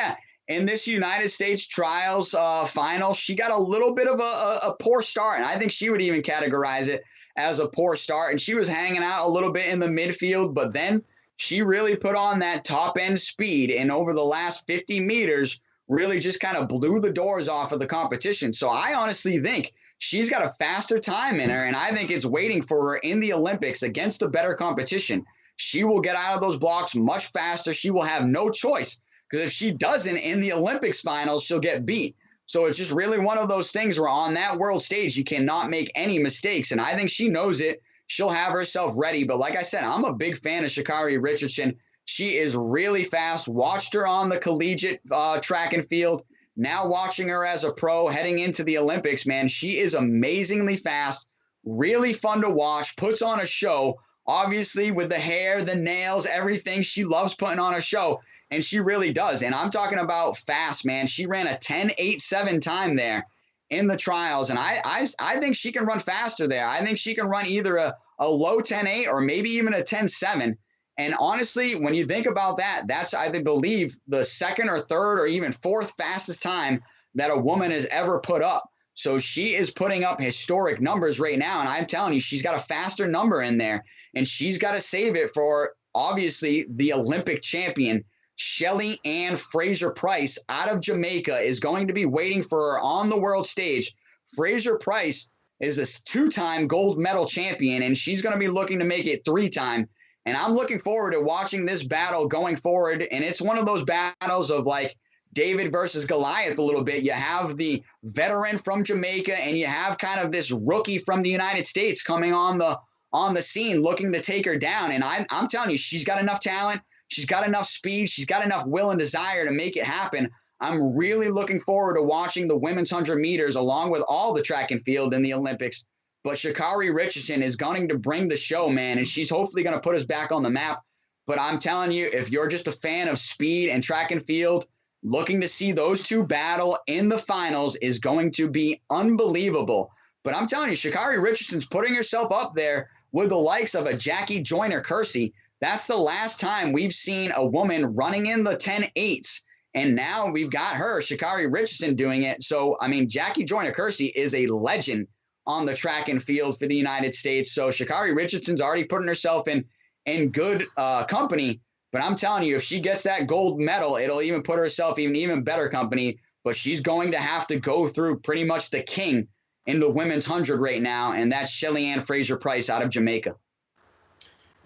Speaker 3: in this United States trials final, she got a little bit of a poor start. And I think she would even categorize it as a poor start. And she was hanging out a little bit in the midfield, but then she really put on that top end speed, and over the last 50 meters really just kind of blew the doors off of the competition. So I honestly think she's got a faster time in her, and I think it's waiting for her in the Olympics against a better competition. She will get out of those blocks much faster. She will have no choice, because if she doesn't in the Olympics finals, she'll get beat. So it's just really one of those things where on that world stage, you cannot make any mistakes. And I think she knows it. She'll have herself ready. But like I said, I'm a big fan of Sha'carri Richardson. She is really fast. Watched her on the collegiate track and field. Now watching her as a pro heading into the Olympics, man, she is amazingly fast, really fun to watch, puts on a show. Obviously, with the hair, the nails, everything, she loves putting on a show, and she really does. And I'm talking about fast, man. She ran a 10.87 time there in the trials, and I think she can run faster there. I think she can run either a low 10.8 or maybe even a 10.7. And honestly, when you think about that, that's, I believe, the second or third or even fourth fastest time that a woman has ever put up. So she is putting up historic numbers right now, and I'm telling you, she's got a faster number in there, and she's got to save it for, obviously, the Olympic champion, Shelly Ann Fraser-Price out of Jamaica, is going to be waiting for her on the world stage. Fraser-Price is a 2-time gold medal champion, and she's going to be looking to make it 3-time. And I'm looking forward to watching this battle going forward. And it's one of those battles of like David versus Goliath a little bit. You have the veteran from Jamaica, and you have kind of this rookie from the United States coming on the scene, looking to take her down. And I'm telling you, she's got enough talent. She's got enough speed. She's got enough will and desire to make it happen. I'm really looking forward to watching the women's 100 meters along with all the track and field in the Olympics. But Sha'carri Richardson is going to bring the show, man, and she's hopefully going to put us back on the map. But I'm telling you, if you're just a fan of speed and track and field, looking to see those two battle in the finals is going to be unbelievable. But I'm telling you, Sha'carri Richardson's putting herself up there with the likes of a Jackie Joyner-Kersee. That's the last time we've seen a woman running in the 10.8s. And now we've got her, Sha'carri Richardson, doing it. So, I mean, Jackie Joyner-Kersee is a legend on the track and field for the United States. So Sha'carri Richardson's already putting herself in good company. But I'm telling you, if she gets that gold medal, it'll even put herself in even better company. But she's going to have to go through pretty much the king in the women's 100 right now, and that's Shelly-Ann Fraser-Price out of Jamaica.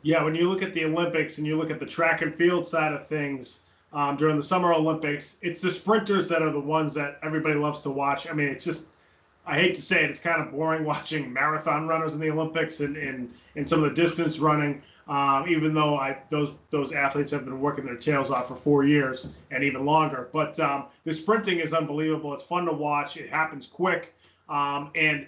Speaker 2: Yeah, when you look at the Olympics and you look at the track and field side of things during the Summer Olympics, it's the sprinters that are the ones that everybody loves to watch. I mean, it's just, I hate to say it, it's kind of boring watching marathon runners in the Olympics and some of the distance running. Even though those athletes have been working their tails off for 4 years and even longer. But the sprinting is unbelievable. It's fun to watch. It happens quick. You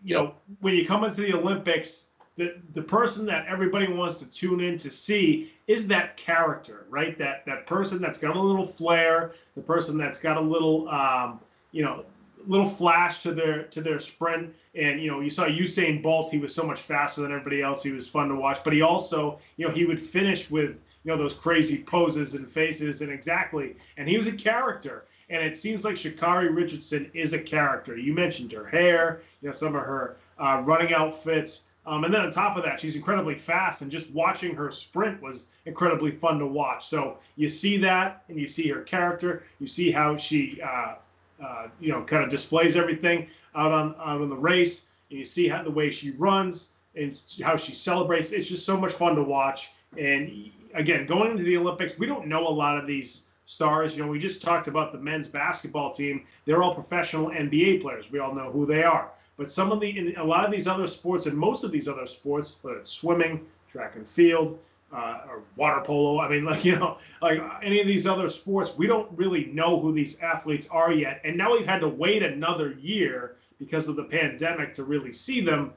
Speaker 2: know, when you come into the Olympics, the person that everybody wants to tune in to see is that character, right? That person that's got a little flair, the person that's got a little, little flash to their sprint. And, you know, you saw Usain Bolt. He was so much faster than everybody else. He was fun to watch. But he also, you know, he would finish with, you know, those crazy poses and faces and exactly. And he was a character. And it seems like Sha'carri Richardson is a character. You mentioned her hair, you know, some of her running outfits. And then on top of that, she's incredibly fast. And just watching her sprint was incredibly fun to watch. So you see that and you see her character. You see how she kind of displays everything out on the race. And you see how the way she runs and how she celebrates. It's just so much fun to watch. And again, going into the Olympics, we don't know a lot of these stars. You know, we just talked about the men's basketball team. They're all professional NBA players. We all know who they are. But in a lot of these other sports and most of these other sports, whether it's swimming, track and field, or water polo. I mean, like any of these other sports, we don't really know who these athletes are yet. And now we've had to wait another year because of the pandemic to really see them.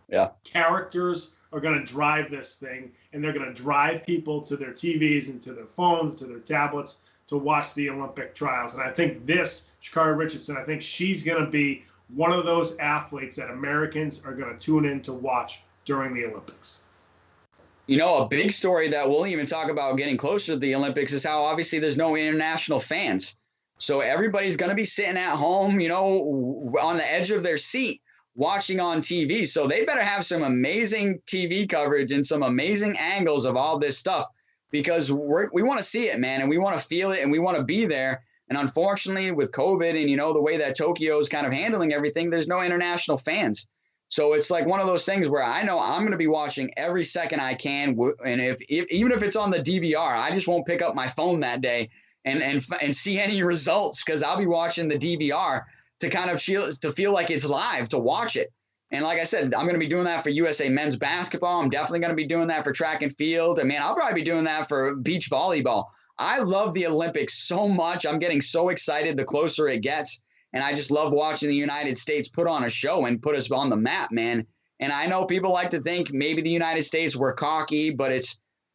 Speaker 3: Yeah.
Speaker 2: Characters are going to drive this thing, and they're going to drive people to their TVs and to their phones, to their tablets to watch the Olympic trials. And I think Sha'carri Richardson, I think she's going to be one of those athletes that Americans are going to tune in to watch during the Olympics.
Speaker 3: You know, a big story that we'll even talk about getting closer to the Olympics is how obviously there's no international fans. So everybody's going to be sitting at home, you know, on the edge of their seat watching on TV. So they better have some amazing TV coverage and some amazing angles of all this stuff, because we want to see it, man, and we want to feel it and we want to be there. And unfortunately, with COVID and, you know, the way that Tokyo is kind of handling everything, there's no international fans. So it's like one of those things where I know I'm going to be watching every second I can. And even if it's on the DVR, I just won't pick up my phone that day and see any results, because I'll be watching the DVR to kind of feel like it's live, to watch it. And like I said, I'm going to be doing that for USA men's basketball. I'm definitely going to be doing that for track and field. I mean, I'll probably be doing that for beach volleyball. I love the Olympics so much. I'm getting so excited the closer it gets. And I just love watching the United States put on a show and put us on the map, man. And I know people like to think maybe the United States, we're cocky, but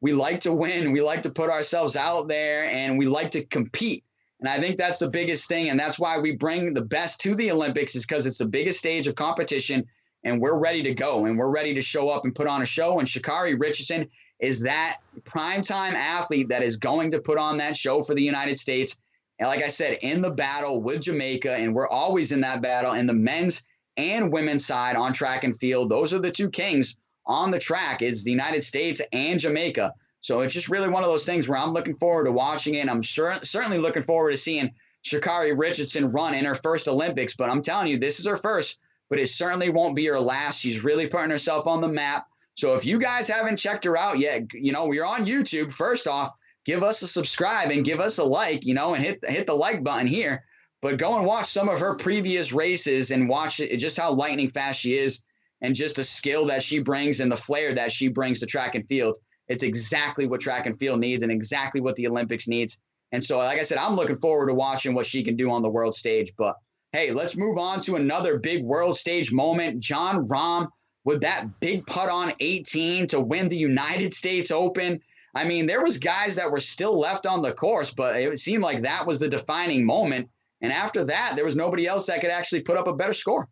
Speaker 3: we like to win. We like to put ourselves out there and we like to compete. And I think that's the biggest thing. And that's why we bring the best to the Olympics, is because it's the biggest stage of competition and we're ready to go and we're ready to show up and put on a show. And Sha'carri Richardson is that primetime athlete that is going to put on that show for the United States. And like I said, in the battle with Jamaica, and we're always in that battle in the men's and women's side on track and field. Those are the two kings on the track. It's the United States and Jamaica. So it's just really one of those things where I'm looking forward to watching it. I'm certainly looking forward to seeing Sha'carri Richardson run in her first Olympics. But I'm telling you, this is her first, but it certainly won't be her last. She's really putting herself on the map. So if you guys haven't checked her out yet, you know, we're on YouTube. First off, give us a subscribe and give us a like, and hit the like button here. But go and watch some of her previous races and watch just how lightning fast she is and just the skill that she brings and the flair that she brings to track and field. It's exactly what track and field needs and exactly what the Olympics needs. And so, like I said, I'm looking forward to watching what she can do on the world stage. But, hey, let's move on to another big world stage moment. Jon Rahm with that big putt on 18 to win the United States Open. I mean, there was guys that were still left on the course, but it seemed like that was the defining moment. And after that, there was nobody else that could actually put up a better score.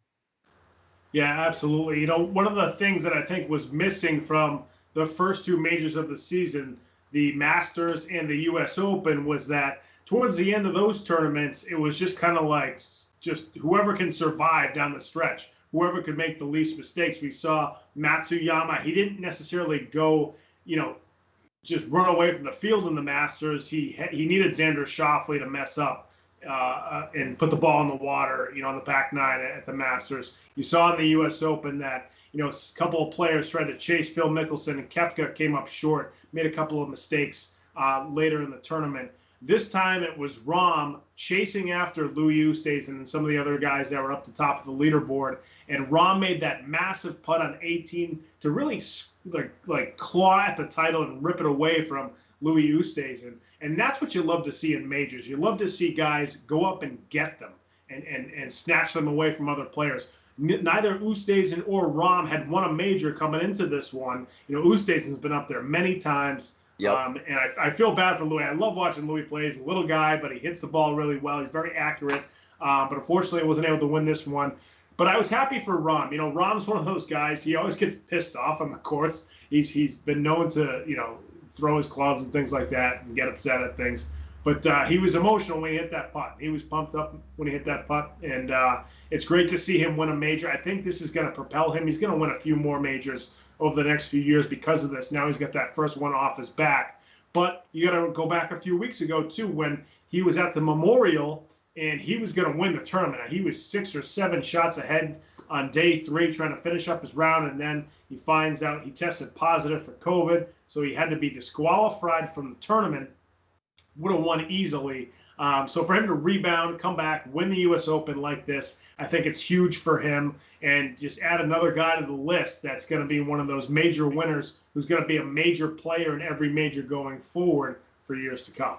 Speaker 2: Yeah, absolutely. One of the things that I think was missing from the first two majors of the season, the Masters and the U.S. Open, was that towards the end of those tournaments, it was just kind of like just whoever can survive down the stretch, whoever could make the least mistakes. We saw Matsuyama. He didn't necessarily go, just run away from the field in the Masters. He needed Xander Schauffele to mess up and put the ball in the water, on the back nine at the Masters. You saw in the U.S. Open that, a couple of players tried to chase Phil Mickelson, and Koepka came up short, made a couple of mistakes later in the tournament. This time it was Rahm chasing after Louis Oosthuizen and some of the other guys that were up the top of the leaderboard. And Rahm made that massive putt on 18 to really like claw at the title and rip it away from Louis Oosthuizen. And that's what you love to see in majors. You love to see guys go up and get them and snatch them away from other players. Neither Oosthuizen or Rahm had won a major coming into this one. Oosthuizen's been up there many times.
Speaker 3: Yep.
Speaker 2: And I feel bad for Louis. I love watching Louis play. He's a little guy, but he hits the ball really well. He's very accurate. But unfortunately, he wasn't able to win this one. But I was happy for Rahm. Rahm's one of those guys. He always gets pissed off on the course. He's been known to, throw his clubs and things like that and get upset at things. But he was emotional when he hit that putt. He was pumped up when he hit that putt. And it's great to see him win a major. I think this is going to propel him. He's going to win a few more majors over the next few years because of this. Now he's got that first one off his back. But you got to go back a few weeks ago, too, when he was at the Memorial and he was going to win the tournament. He was 6 or 7 shots ahead on day 3 trying to finish up his round, and then he finds out he tested positive for COVID, so he had to be disqualified from the tournament. Would have won easily. So for him to rebound, come back, win the U.S. Open like this, I think it's huge for him. And just add another guy to the list that's going to be one of those major winners who's going to be a major player in every major going forward for years to come.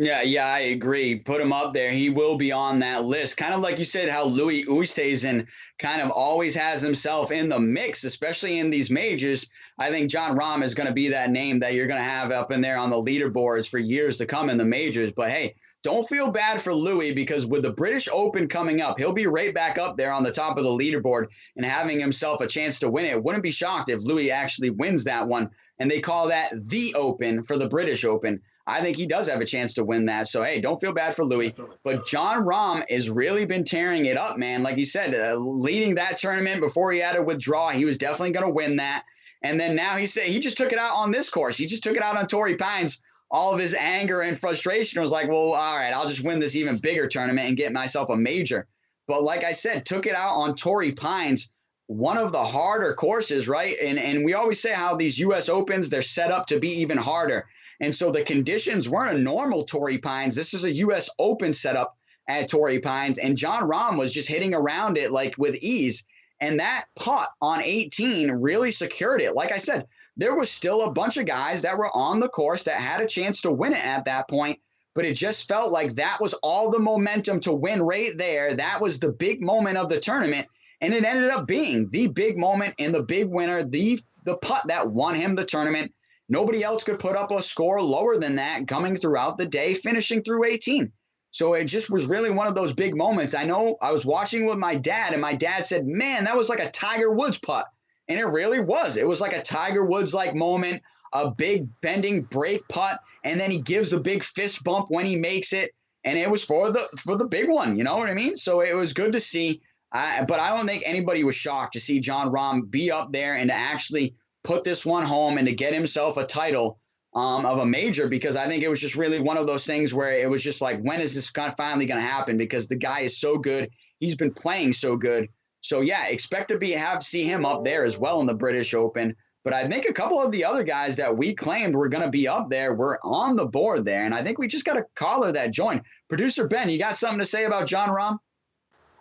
Speaker 3: Yeah, I agree. Put him up there. He will be on that list. Kind of like you said, how Louis Oosthuizen kind of always has himself in the mix, especially in these majors. I think Jon Rahm is going to be that name that you're going to have up in there on the leaderboards for years to come in the majors. But hey, don't feel bad for Louis, because with the British Open coming up, he'll be right back up there on the top of the leaderboard and having himself a chance to win it. Wouldn't be shocked if Louis actually wins that one. And they call that the Open for the British Open. I think he does have a chance to win that. So, hey, don't feel bad for Louis. But Jon Rahm has really been tearing it up, man. Like you said, leading that tournament before he had to withdraw, he was definitely going to win that. And then now he just took it out on this course. He just took it out on Torrey Pines. All of his anger and frustration was like, well, all right, I'll just win this even bigger tournament and get myself a major. But like I said, took it out on Torrey Pines, one of the harder courses, right? And we always say how these U.S. Opens, they're set up to be even harder. And so the conditions weren't a normal Torrey Pines. This is a U.S. Open setup at Torrey Pines. And Jon Rahm was just hitting around it like with ease. And that putt on 18 really secured it. Like I said, there was still a bunch of guys that were on the course that had a chance to win it at that point. But it just felt like that was all the momentum to win right there. That was the big moment of the tournament. And it ended up being the big moment and the big winner, the putt that won him the tournament. Nobody else could put up a score lower than that coming throughout the day, finishing through 18. So it just was really one of those big moments. I know I was watching with my dad, and my dad said, man, that was like a Tiger Woods putt. And it really was. It was like a Tiger Woods-like moment, a big bending break putt, and then he gives a big fist bump when he makes it. And it was for the big one, you know what I mean? So it was good to see. But I don't think anybody was shocked to see Jon Rahm be up there and to actually put this one home and to get himself a title of a major, because I think it was just really one of those things where it was just like, when is this finally going to happen? Because the guy is so good. He's been playing so good. So, yeah, expect to see him up there as well in the British Open. But I think a couple of the other guys that we claimed were going to be up there were on the board there. And I think we just got a caller that joined. Producer Ben, you got something to say about Jon Rahm?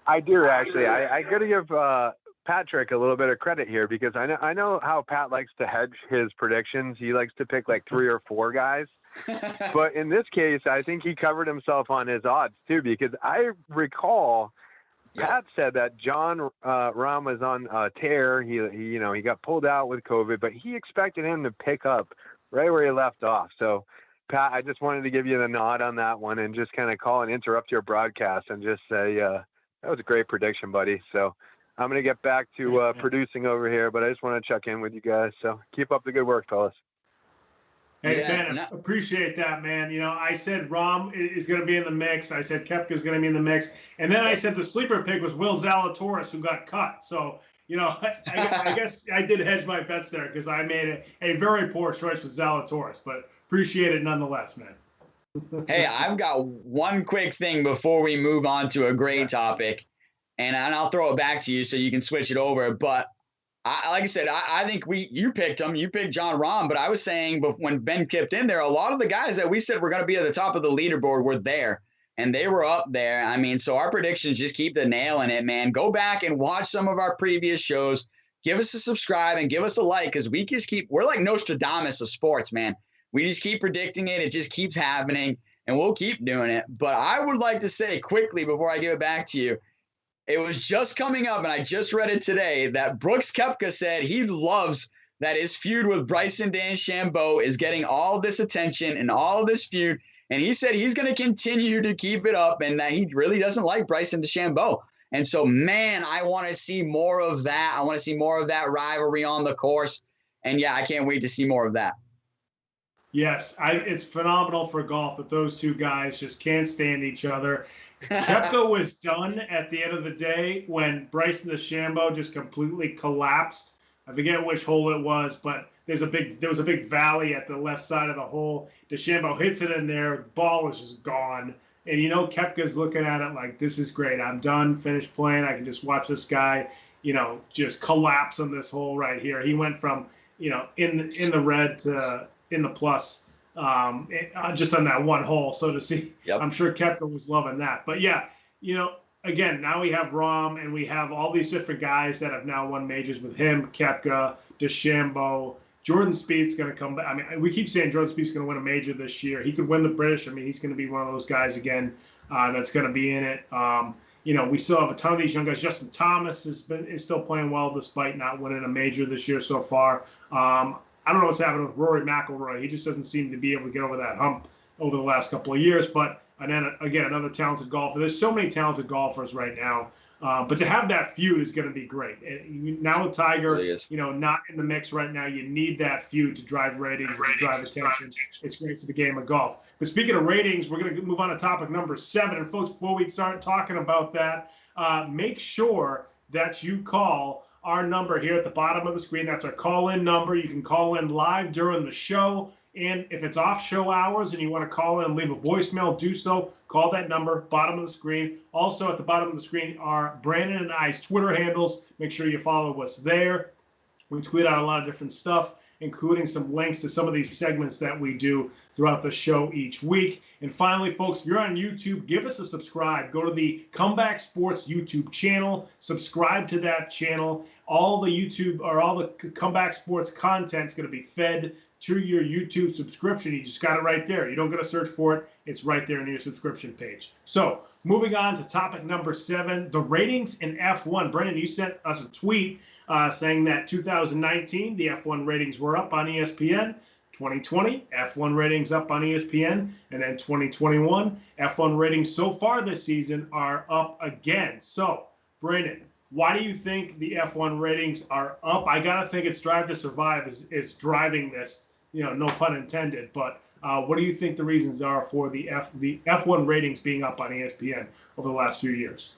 Speaker 4: I do, actually. I got to give Patrick a little bit of credit here, because I know how Pat likes to hedge his predictions. He likes to pick like 3 or 4 guys. But in this case, I think he covered himself on his odds too, because I recall Pat said that Jon Rahm was on a tear. He got pulled out with COVID, but he expected him to pick up right where he left off. So, Pat, I just wanted to give you the nod on that one and just kind of call and interrupt your broadcast and just say that was a great prediction, buddy. So I'm going to get back to producing over here, but I just want to check in with you guys. So keep up the good work, fellas.
Speaker 2: Hey, Ben, appreciate that, man. I said Rahm is going to be in the mix. I said Koepka's going to be in the mix. And then I said the sleeper pick was Will Zalatoris, who got cut. So, I guess I did hedge my bets there because I made a very poor choice with Zalatoris. But appreciate it nonetheless, man.
Speaker 3: Hey, I've got one quick thing before we move on to a great topic. And I'll throw it back to you so you can switch it over. But like I said, I think you picked him. You picked Jon Rahm. But I was saying when Ben kipped in there, a lot of the guys that we said were going to be at the top of the leaderboard were there. And they were up there. I mean, so our predictions just keep the nail in it, man. Go back and watch some of our previous shows. Give us a subscribe and give us a like, because we're like Nostradamus of sports, man. We just keep predicting it. It just keeps happening, and we'll keep doing it. But I would like to say quickly before I give it back to you, it was just coming up, and I just read it today, that Brooks Koepka said he loves that his feud with Bryson DeChambeau is getting all this attention and all this feud. And he said he's going to continue to keep it up and that he really doesn't like Bryson DeChambeau. And so, man, I want to see more of that. I want to see more of that rivalry on the course. And, yeah, I can't wait to see more of that.
Speaker 2: Yes, it's phenomenal for golf that those two guys just can't stand each other. Koepka was done at the end of the day when Bryson DeChambeau just completely collapsed. I forget which hole it was, but there was a big valley at the left side of the hole. DeChambeau hits it in there, ball is just gone. And Koepka's looking at it like, this is great. I'm done, finished playing. I can just watch this guy, just collapse on this hole right here. He went from, in the red to in the plus, just on that one hole. So to see, yep. I'm sure Koepka was loving that. But yeah, again, now we have Rahm and we have all these different guys that have now won majors with him, Koepka, DeChambeau. Jordan Spieth's going to come back. I mean, we keep saying Jordan Spieth's going to win a major this year. He could win the British. I mean, he's going to be one of those guys again that's going to be in it. We still have a ton of these young guys. Justin Thomas is still playing well despite not winning a major this year so far. I don't know what's happening with Rory McIlroy. He just doesn't seem to be able to get over that hump over the last couple of years. But and then again, another talented golfer. There's so many talented golfers right now. But to have that feud is going to be great. Now with Tiger, really not in the mix right now, you need that feud to drive ratings and to drive attention. It's great for the game of golf. But speaking of ratings, we're going to move on to topic number 7. And folks, before we start talking about that, make sure that you call our number here at the bottom of the screen. That's our call-in number. You can call in live during the show. And if it's off-show hours and you want to call in and leave a voicemail, do so. Call that number, bottom of the screen. Also at the bottom of the screen are Brandon and I's Twitter handles. Make sure you follow us there. We tweet out a lot of different stuff, including some links to some of these segments that we do throughout the show each week. And finally, folks, if you're on YouTube, give us a subscribe. Go to the Comeback Sports YouTube channel. Subscribe to that channel. All the Comeback Sports content is going to be fed to your YouTube subscription. You just got it right there. You don't got to search for it. It's right there in your subscription page. So moving on to topic number 7, the ratings in F1. Brendan, you sent us a tweet saying that 2019, the F1 ratings were up on ESPN. 2020, F1 ratings up on ESPN. And then 2021, F1 ratings so far this season are up again. So, Brendan, why do you think the F1 ratings are up? I got to think it's Drive to Survive is driving this, no pun intended. But what do you think the reasons are for the F1 ratings being up on ESPN over the last few years?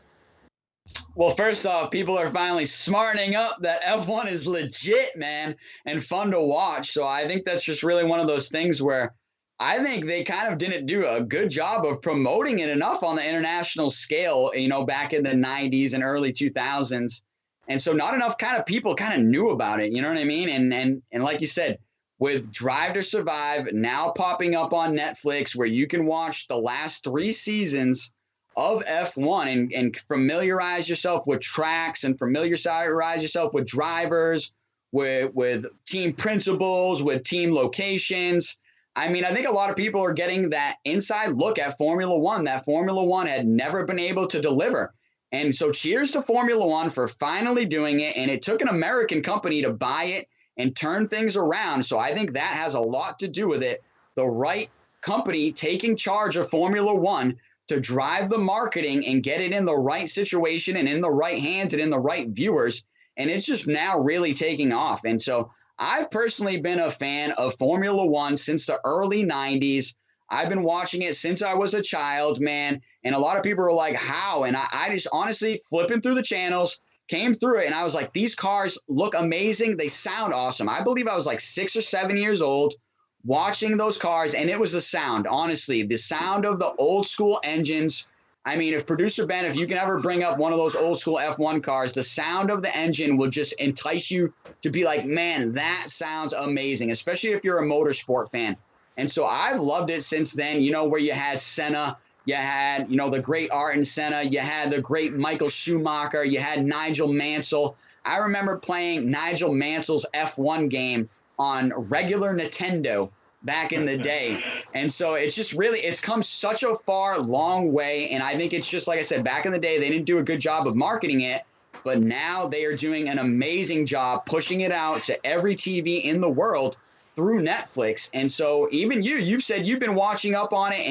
Speaker 3: Well, first off, people are finally smartening up that F1 is legit, man, and fun to watch. So I think that's just really one of those things where I think they kind of didn't do a good job of promoting it enough on the international scale, back in the 90s and early 2000s. And so not enough kind of people kind of knew about it. You know what I mean? And like you said, with Drive to Survive now popping up on Netflix, where you can watch the last 3 seasons of F1 and familiarize yourself with tracks and familiarize yourself with drivers, with team principles, with team locations. I mean, I think a lot of people are getting that inside look at Formula One that Formula One had never been able to deliver. And so cheers to Formula One for finally doing it. And it took an American company to buy it and turn things around. So I think that has a lot to do with it. The right company taking charge of Formula One to drive the marketing and get it in the right situation and in the right hands and in the right viewers. And it's just now really taking off. And so I've personally been a fan of Formula One since the early 90s. I've been watching it since I was a child, man. And a lot of people are like, how? And I just honestly flipping through the channels, came through it, and I was like, these cars look amazing. They sound awesome. I believe I was like 6 or 7 years old watching those cars, and it was the sound, honestly, the sound of the old school engines. I mean, if producer Ben, if you can ever bring up one of those old school F1 cars, the sound of the engine will just entice you to be like, man, that sounds amazing, especially if you're a motorsport fan. And so I've loved it since then, you know, where you had Senna, you had, you know, the great Ayrton Senna, you had the great Michael Schumacher, you had Nigel Mansell. I remember playing Nigel Mansell's F1 game on regular Nintendo back in the day. And so it's just really, it's come such a far, long way. And I think it's just, like I said, back in the day, they didn't do a good job of marketing it, but now they are doing an amazing job pushing it out to every TV in the world through Netflix. And so even you've said you've been watching up on it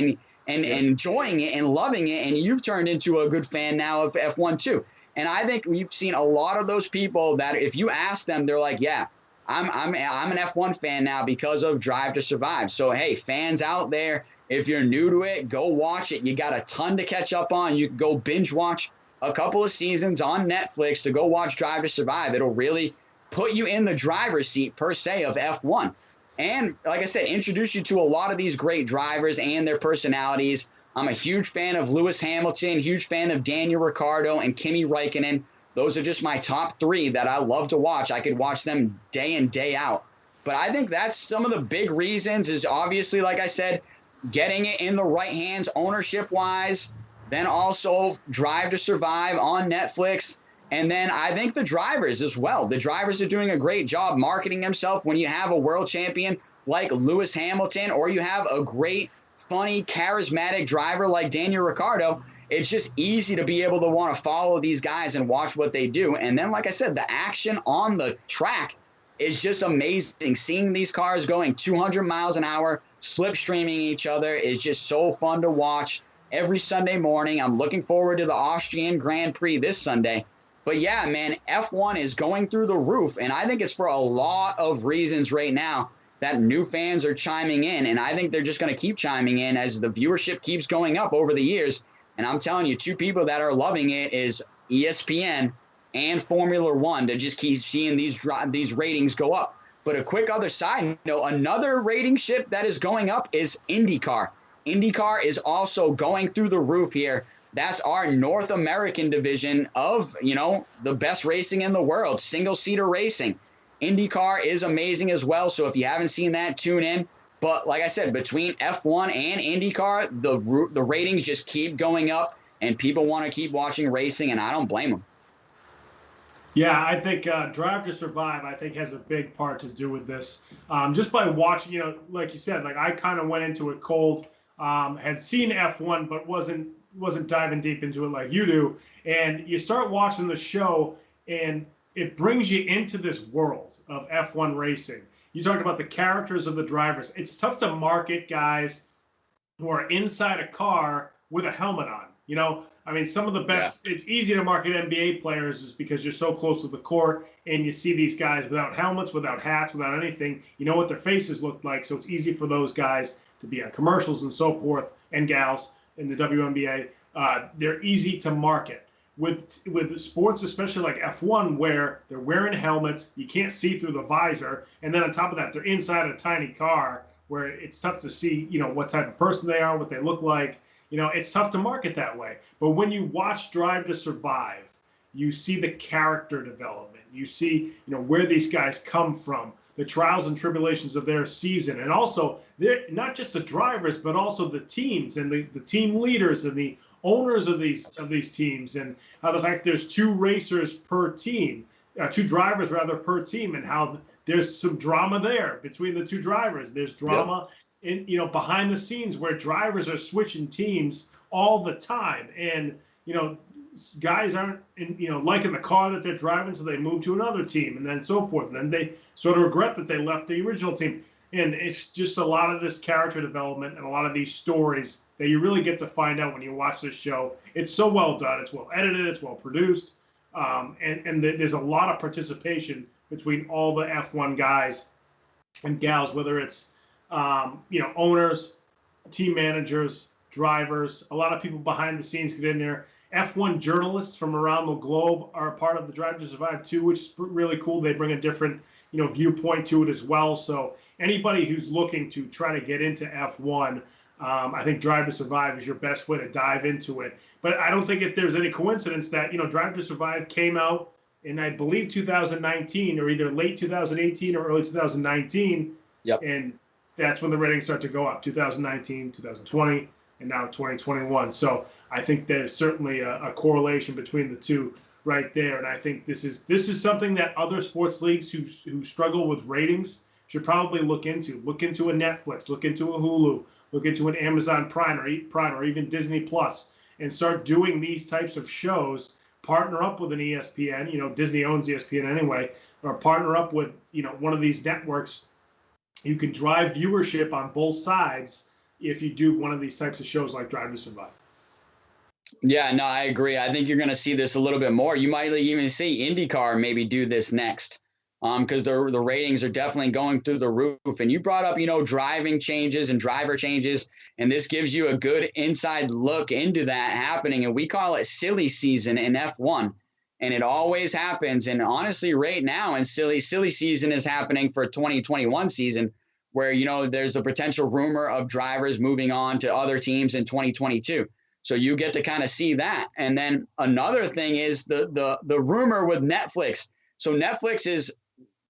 Speaker 3: and enjoying it and loving it, and you've turned into a good fan now of F1 too. And I think we've seen a lot of those people that if you ask them, they're like, yeah, I'm an F1 fan now because of Drive to Survive. So, hey, fans out there, if you're new to it, go watch it. You got a ton to catch up on. You can go binge watch a couple of seasons on Netflix to go watch Drive to Survive. It'll really put you in the driver's seat, per se, of F1. And like I said, introduce you to a lot of these great drivers and their personalities. I'm a huge fan of Lewis Hamilton, huge fan of Daniel Ricciardo and Kimi Räikkönen. Those are just my top 3 that I love to watch. I could watch them day in, day out. But I think that's some of the big reasons is obviously, like I said, getting it in the right hands ownership-wise, then also Drive to Survive on Netflix. And then I think the drivers as well. The drivers are doing a great job marketing themselves. When you have a world champion like Lewis Hamilton, or you have a great, funny, charismatic driver like Daniel Ricciardo, it's just easy to be able to want to follow these guys and watch what they do. And then, like I said, the action on the track is just amazing. Seeing these cars going 200 miles an hour, slipstreaming each other is just so fun to watch every Sunday morning. I'm looking forward to the Austrian Grand Prix this Sunday. But yeah, man, F1 is going through the roof, and I think it's for a lot of reasons right now that new fans are chiming in, and I think they're just going to keep chiming in as the viewership keeps going up over the years. And I'm telling you, 2 people that are loving it is ESPN and Formula One to just keep seeing these ratings go up. But a quick other side note, another rating ship that is going up is IndyCar. IndyCar is also going through the roof here. That's our North American division of, you know, the best racing in the world, single-seater racing. IndyCar is amazing as well, so if you haven't seen that, tune in. But like I said, between F1 and IndyCar, the ratings just keep going up, and people want to keep watching racing, and I don't blame them.
Speaker 2: Yeah, I think Drive to Survive, I think, has a big part to do with this. Just by watching, you know, like you said, like I kind of went into it cold, had seen F1, but wasn't diving deep into it like you do. And you start watching the show, and it brings you into this world of F1 racing. You talked about the characters of the drivers. It's tough to market guys who are inside a car with a helmet on. You know, I mean, some of the best, It's easy to market NBA players just because you're so close to the court and you see these guys without helmets, without hats, without anything. You know what their faces look like. So it's easy for those guys to be on commercials and so forth, and gals in the WNBA. They're easy to market. With sports, especially like F1, where they're wearing helmets, you can't see through the visor, and then on top of that, they're inside a tiny car where it's tough to see, you know, what type of person they are, what they look like. You know, it's tough to market that way. But when you watch Drive to Survive, you see the character development. You see, where these guys come from, the trials and tribulations of their season. And also, they're not just the drivers, but also the teams and the team leaders and the owners of these teams, and how the fact there's two racers per team, two drivers rather per team, and how there's some drama there between the two drivers. There's drama in behind the scenes where drivers are switching teams all the time, and guys aren't liking the car that they're driving, so they move to another team, and then so forth. And then they sort of regret that they left the original team. And it's just a lot of this character development and a lot of these stories that you really get to find out when you watch this show. It's so well done. It's well edited. It's well produced. And there's a lot of participation between all the F1 guys and gals, whether it's, owners, team managers, drivers. A lot of people behind the scenes get in there. F1 journalists from around the globe are a part of the Drive to Survive too, which is really cool. They bring a different, viewpoint to it as well. So anybody who's looking to try to get into F1, I think Drive to Survive is your best way to dive into it. But I don't think there's any coincidence that, Drive to Survive came out in, I believe, 2019, or either late 2018 or early 2019.
Speaker 3: Yep.
Speaker 2: And that's when the ratings start to go up, 2019, 2020, and now 2021. So I think there's certainly a correlation between the two right there. And I think this is something that other sports leagues who struggle with ratings should probably look into. Look into a Netflix, look into a Hulu, look into an Amazon Prime or even Disney Plus, and start doing these types of shows. Partner up with an ESPN. Disney owns ESPN anyway, or partner up with one of these networks. You can drive viewership on both sides if you do one of these types of shows like Drive to Survive.
Speaker 3: Yeah, no, I agree. I think you're going to see this a little bit more. You might even see IndyCar maybe do this next, because the ratings are definitely going through the roof. And you brought up, driving changes and driver changes, and this gives you a good inside look into that happening. And we call it silly season in F1, and it always happens. And honestly, right now, and silly season is happening for 2021 season, where there's a potential rumor of drivers moving on to other teams in 2022. So you get to kind of see that. And then another thing is the rumor with Netflix. So Netflix is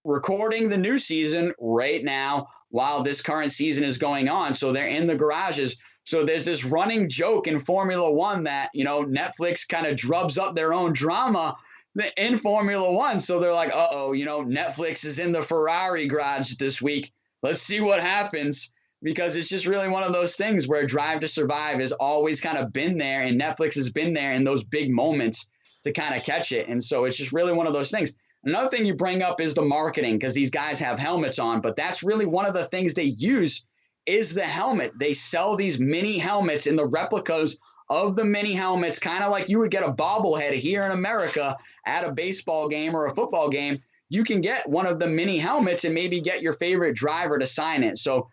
Speaker 3: recording the new season right now while this current season is going on. So they're in the garages. So there's this running joke in Formula One that, Netflix kind of drubs up their own drama in Formula One. So they're like, Netflix is in the Ferrari garage this week. Let's see what happens. Because it's just really one of those things where Drive to Survive has always kind of been there, and Netflix has been there in those big moments to kind of catch it. And so it's just really one of those things. Another thing you bring up is the marketing, because these guys have helmets on, but that's really one of the things they use is the helmet. They sell these mini helmets in the replicas of the mini helmets, kind of like you would get a bobblehead here in America at a baseball game or a football game. You can get one of the mini helmets and maybe get your favorite driver to sign it. So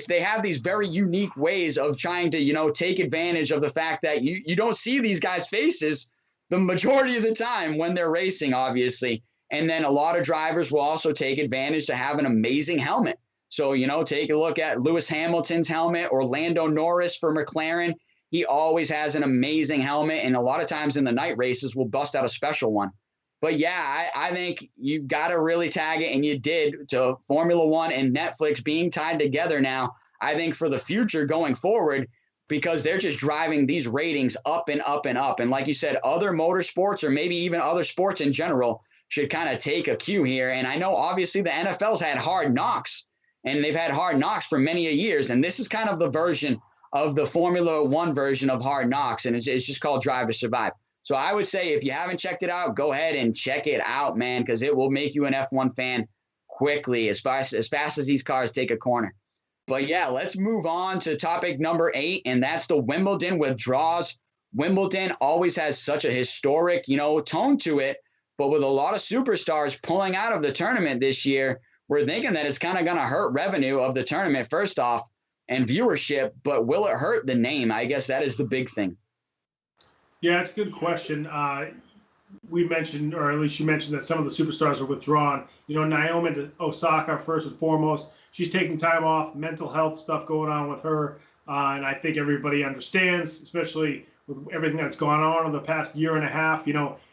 Speaker 3: they have these very unique ways of trying to, take advantage of the fact that you don't see these guys' faces the majority of the time when they're racing, obviously. And then a lot of drivers will also take advantage to have an amazing helmet. So, take a look at Lewis Hamilton's helmet, or Lando Norris for McLaren. He always has an amazing helmet. And a lot of times in the night races, we'll bust out a special one. But yeah, I think you've got to really tag it, and you did, to Formula One and Netflix being tied together now. I think for the future going forward, because they're just driving these ratings up and up and up. And like you said, other motorsports, or maybe even other sports in general, should kind of take a cue here. And I know obviously the NFL's had Hard Knocks, and they've had Hard Knocks for many a years. And this is kind of the version of the Formula One version of Hard Knocks, and it's just called Drive to Survive. So I would say if you haven't checked it out, go ahead and check it out, man, because it will make you an F1 fan quickly as fast as these cars take a corner. But yeah, let's move on to topic number 8, and that's the Wimbledon withdrawals. Wimbledon always has such a historic, tone to it, but with a lot of superstars pulling out of the tournament this year, we're thinking that it's kind of going to hurt revenue of the tournament, first off, and viewership, but will it hurt the name? I guess that is the big thing.
Speaker 2: Yeah, it's a good question. We mentioned, or at least you mentioned, that some of the superstars are withdrawn. Naomi Osaka, first and foremost, she's taking time off, mental health stuff going on with her. And I think everybody understands, especially with everything that's gone on over the past year and a half.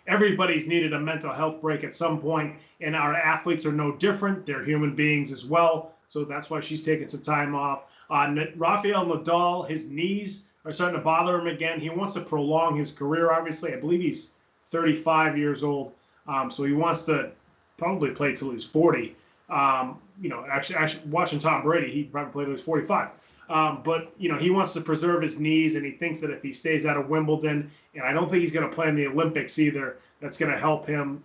Speaker 2: Everybody's needed a mental health break at some point, and our athletes are no different. They're human beings as well. So that's why she's taking some time off. Rafael Nadal, his knees are starting to bother him again. He wants to prolong his career, obviously. I believe he's 35 years old. So he wants to probably play till he's 40. Actually, watching Tom Brady, he probably played till he's 45. But he wants to preserve his knees, and he thinks that if he stays out of Wimbledon, and I don't think he's going to play in the Olympics either, that's going to help him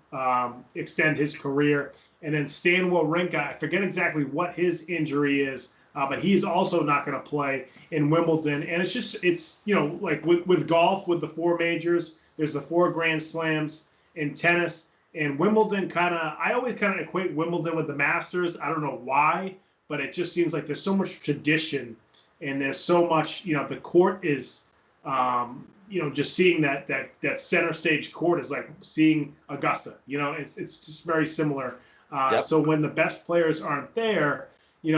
Speaker 2: extend his career. And then Stan Wawrinka, I forget exactly what his injury is, but he's also not going to play in Wimbledon. And it's like with golf, with the 4 majors, there's the 4 Grand Slams. In tennis and Wimbledon, I always kind of equate Wimbledon with the Masters. I don't know why, but it just seems like there's so much tradition, and there's so much, the court is, just seeing that center stage court is like seeing Augusta. It's just very similar.
Speaker 3: Yep.
Speaker 2: So when the best players aren't there, you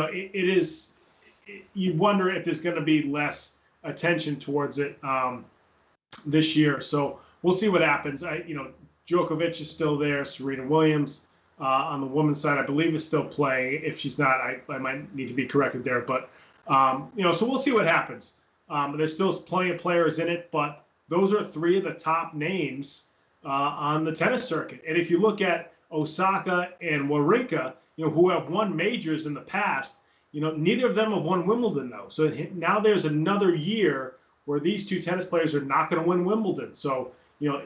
Speaker 2: wonder if there's going to be less attention towards it this year. So we'll see what happens. Djokovic is still there. Serena Williams on the women's side, I believe, is still playing. If she's not, I might need to be corrected there. But, so we'll see what happens. There's still plenty of players in it, but those are 3 of the top names on the tennis circuit. And if you look at Osaka and Wawrinka, who have won majors in the past, neither of them have won Wimbledon, though. So now there's another year where these 2 tennis players are not going to win Wimbledon. So,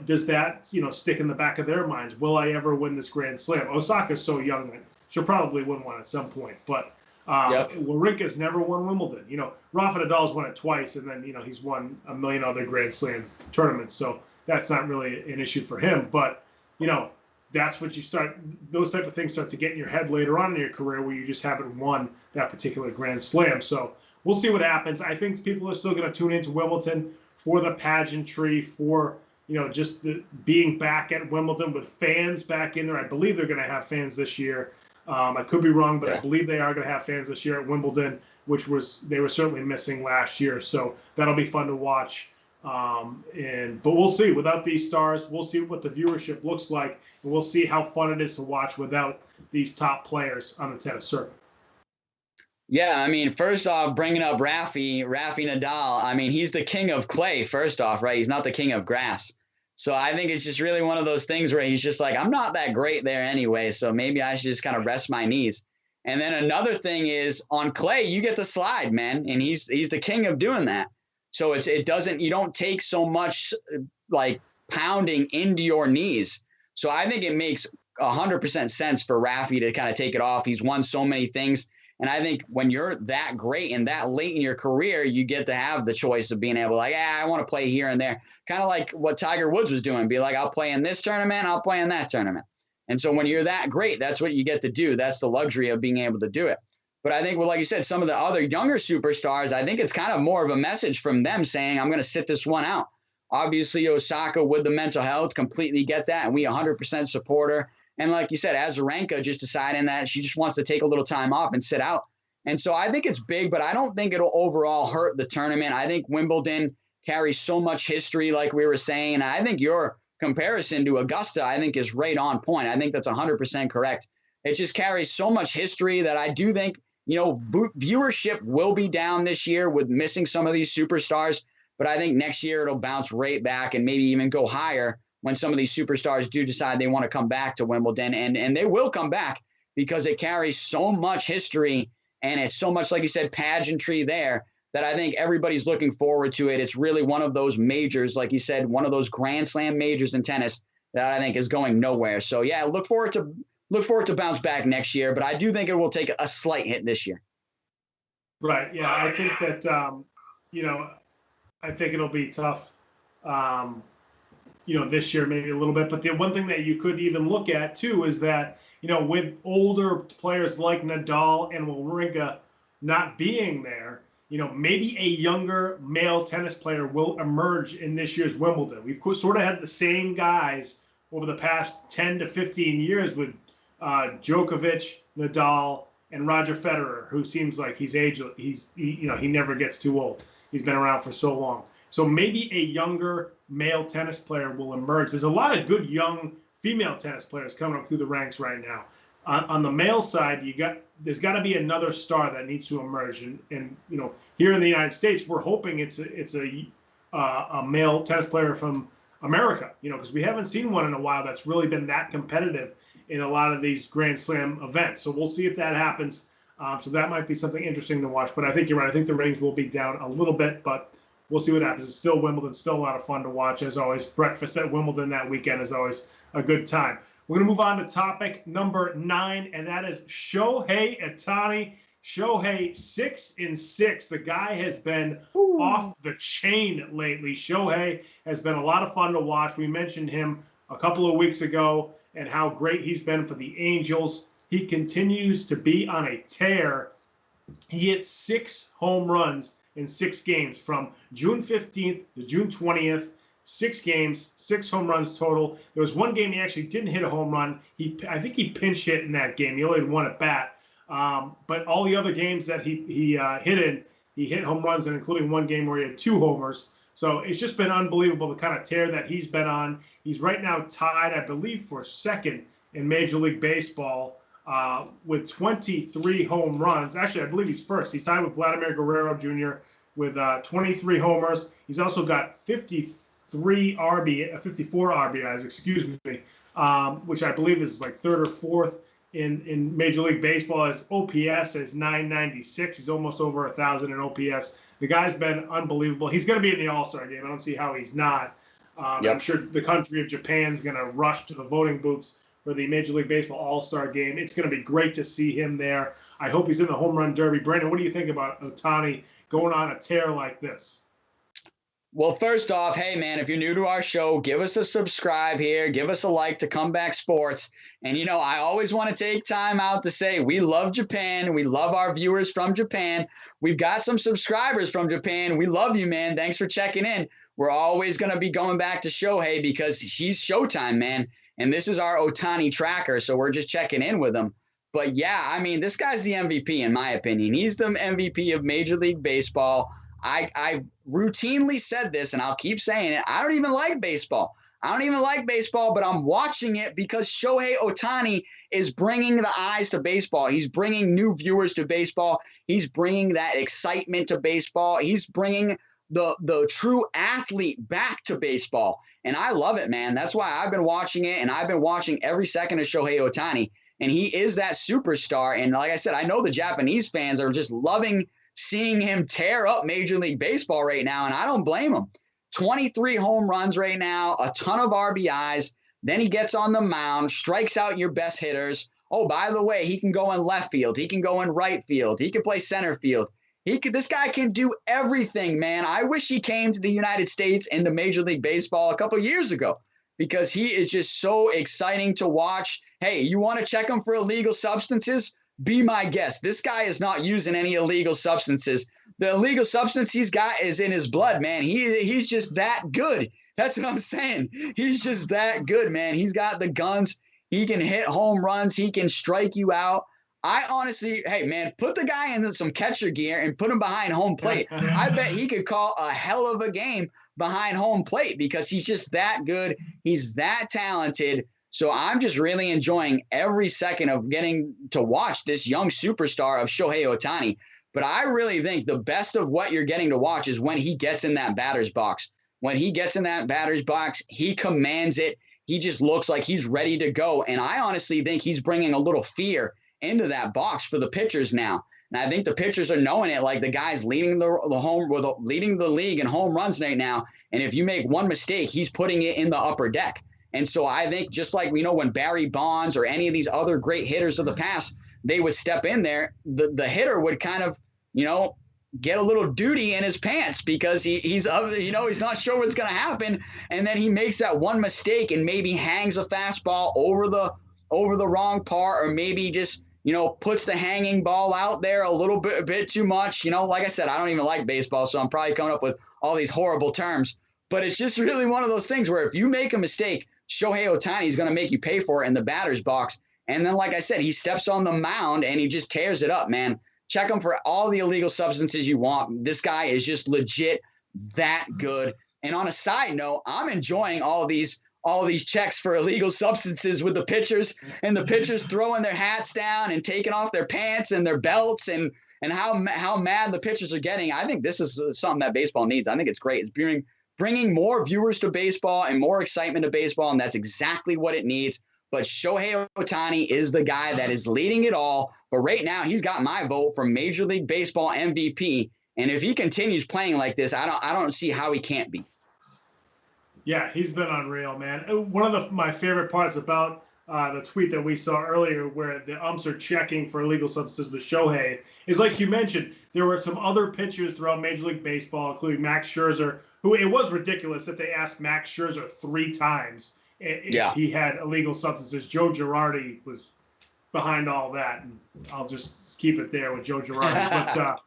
Speaker 2: does that, stick in the back of their minds? Will I ever win this Grand Slam? Osaka's so young that she'll probably win one at some point. But Wawrinka's never won Wimbledon. Rafa Nadal's won it twice, and then, he's won a million other Grand Slam tournaments. So that's not really an issue for him. But, that's what those type of things start to get in your head later on in your career where you just haven't won that particular Grand Slam. So we'll see what happens. I think people are still going to tune into Wimbledon for the pageantry, for just the being back at Wimbledon with fans back in there. I believe they're going to have fans this year. I could be wrong, but I believe they are going to have fans this year at Wimbledon, which they were certainly missing last year. So that'll be fun to watch. But we'll see. Without these stars, we'll see what the viewership looks like, and we'll see how fun it is to watch without these top players on the tennis circuit.
Speaker 3: Yeah, I mean, first off, bringing up Rafi Nadal, I mean, he's the king of clay, first off, right? He's not the king of grass. So I think it's just really one of those things where he's just like, I'm not that great there anyway, so maybe I should just kind of rest my knees. And then another thing is on clay, you get to slide, man, and he's the king of doing that. So you don't take so much like pounding into your knees. So I think it makes 100% sense for Rafi to kind of take it off. He's won so many things. And I think when you're that great and that late in your career, you get to have the choice of being able to I want to play here and there. Kind of like what Tiger Woods was doing. Be like, I'll play in this tournament, I'll play in that tournament. And so when you're that great, that's what you get to do. That's the luxury of being able to do it. But I think, well, like you said, some of the other younger superstars, I think it's kind of more of a message from them saying, I'm going to sit this one out. Obviously, Osaka with the mental health, completely get that. And we 100% support her. And like you said, Azarenka just deciding that she just wants to take a little time off and sit out. And so I think it's big, but I don't think it'll overall hurt the tournament. I think Wimbledon carries so much history, like we were saying. And I think your comparison to Augusta, I think, is right on point. I think that's 100% correct. It just carries so much history that I do think, viewership will be down this year with missing some of these superstars. But I think next year it'll bounce right back and maybe even go higher when some of these superstars do decide they want to come back to Wimbledon. And they will come back because it carries so much history and it's so much, like you said, pageantry there that I think everybody's looking forward to it. It's really one of those majors, like you said, one of those Grand Slam majors in tennis that I think is going nowhere. So, yeah, look forward to bounce back next year. But I do think it will take a slight hit this year.
Speaker 2: Right. Yeah, I think that, I think it'll be tough. This year maybe a little bit. But the one thing that you could even look at, too, is that, with older players like Nadal and Wawrinka not being there, maybe a younger male tennis player will emerge in this year's Wimbledon. We've sort of had the same guys over the past 10 to 15 years with Djokovic, Nadal, and Roger Federer, who seems like he's ageless. He never gets too old. He's been around for so long. So maybe a younger male tennis player will emerge. There's a lot of good young female tennis players coming up through the ranks right now. On the male side, there's got to be another star that needs to emerge. And here in the United States, we're hoping it's a male tennis player from America, because we haven't seen one in a while that's really been that competitive in a lot of these Grand Slam events. So we'll see if that happens. So that might be something interesting to watch. But I think you're right. I think the ratings will be down a little bit, but we'll see what happens. It's still Wimbledon, still a lot of fun to watch, as always. Breakfast at Wimbledon that weekend is always a good time. We're going to move on to topic number 9, and that is Shohei Ohtani. Shohei 6-6. The guy has been off the chain lately. Shohei has been a lot of fun to watch. We mentioned him a couple of weeks ago and how great he's been for the Angels. He continues to be on a tear. He hit 6 home runs in 6 games from June 15th to June 20th. 6 games, 6 home runs total. There was one game he actually didn't hit a home run. I think he pinch hit in that game. He only had 1 at bat. But all the other games that he hit in, he hit home runs, and including one game where he had 2 homers. So it's just been unbelievable, the kind of tear that he's been on. He's right now tied, I believe, for second in Major League Baseball with 23 home runs. Actually, I believe he's first. He's tied with Vladimir Guerrero Jr. with 23 homers. He's also got 54 RBIs, excuse me, which I believe is like 3rd or 4th in Major League Baseball. His OPS is 996. He's almost over 1,000 in OPS. The guy's been unbelievable. He's going to be in the All-Star game. I don't see how he's not. I'm sure the country of Japan's going to rush to the voting booths for the Major League Baseball All-Star game. It's going to be great to see him there. I hope he's in the home run derby. Brandon, what do you think about Ohtani going on a tear like this?
Speaker 3: Well, first off, hey, man, if you're new to our show, give us a subscribe here. Give us a like to Comeback Sports. And, I always want to take time out to say we love Japan. We love our viewers from Japan. We've got some subscribers from Japan. We love you, man. Thanks for checking in. We're always going to be going back to Shohei because he's Showtime, man. And this is our Ohtani tracker, so we're just checking in with him. But, yeah, this guy's the MVP, in my opinion. He's the MVP of Major League Baseball. I routinely said this, and I'll keep saying it. I don't even like baseball. But I'm watching it because Shohei Ohtani is bringing the eyes to baseball. He's bringing new viewers to baseball. He's bringing that excitement to baseball. He's bringing the true athlete back to baseball. And I love it, man. That's why I've been watching it, and I've been watching every second of Shohei Ohtani. And he is that superstar. And like I said, I know the Japanese fans are just loving seeing him tear up Major League Baseball right now, and I don't blame him. 23 home runs right now, a ton of RBIs. Then he gets on the mound, strikes out your best hitters. Oh, by the way, he can go in left field. He can go in right field. He can play center field. This guy can do everything, man. I wish he came to the United States and to Major League Baseball a couple years ago because he is just so exciting to watch. Hey, you want to check him for illegal substances? Be my guest. This guy is not using any illegal substances. The illegal substance he's got is in his blood, man. He's just that good. That's what I'm saying. He's just that good, man. He's got the guns. He can hit home runs. He can strike you out. I honestly, hey, man, put the guy in some catcher gear and put him behind home plate. I bet he could call a hell of a game behind home plate because he's just that good. He's that talented. So I'm just really enjoying every second of getting to watch this young superstar of Shohei Ohtani. But I really think the best of what you're getting to watch is when he gets in that batter's box. When he gets in that batter's box, he commands it. He just looks like he's ready to go. And I honestly think he's bringing a little fear into that box for the pitchers now. And I think the pitchers are knowing it, like the guy's leading leading the league in home runs right now. And if you make one mistake, he's putting it in the upper deck. And so I think just like we know when Barry Bonds or any of these other great hitters of the past, they would step in there, the hitter would kind of, get a little duty in his pants because he's not sure what's going to happen. And then he makes that one mistake and maybe hangs a fastball over the wrong part or maybe just, puts the hanging ball out there a bit too much. Like I said, I don't even like baseball, so I'm probably coming up with all these horrible terms. But it's just really one of those things where if you make a mistake, Shohei Ohtani is going to make you pay for it in the batter's box. And then, like I said, he steps on the mound and he just tears it up, man. Check him for all the illegal substances you want. This guy is just legit that good. And on a side note, I'm enjoying all these checks for illegal substances with the pitchers, and the pitchers throwing their hats down and taking off their pants and their belts, and how mad the pitchers are getting. I think this is something that baseball needs. I think it's great. It's bringing more viewers to baseball and more excitement to baseball, and that's exactly what it needs. But Shohei Ohtani is the guy that is leading it all. But right now, he's got my vote for Major League Baseball MVP. And if he continues playing like this, I don't see how he can't be.
Speaker 2: Yeah, he's been unreal, man. One of my favorite parts about the tweet that we saw earlier where the umps are checking for illegal substances with Shohei is, like you mentioned, there were some other pitchers throughout Major League Baseball, including Max Scherzer, who it was ridiculous that they asked Max Scherzer 3 times if he had illegal substances. Joe Girardi was behind all that, and I'll just keep it there with Joe Girardi. But,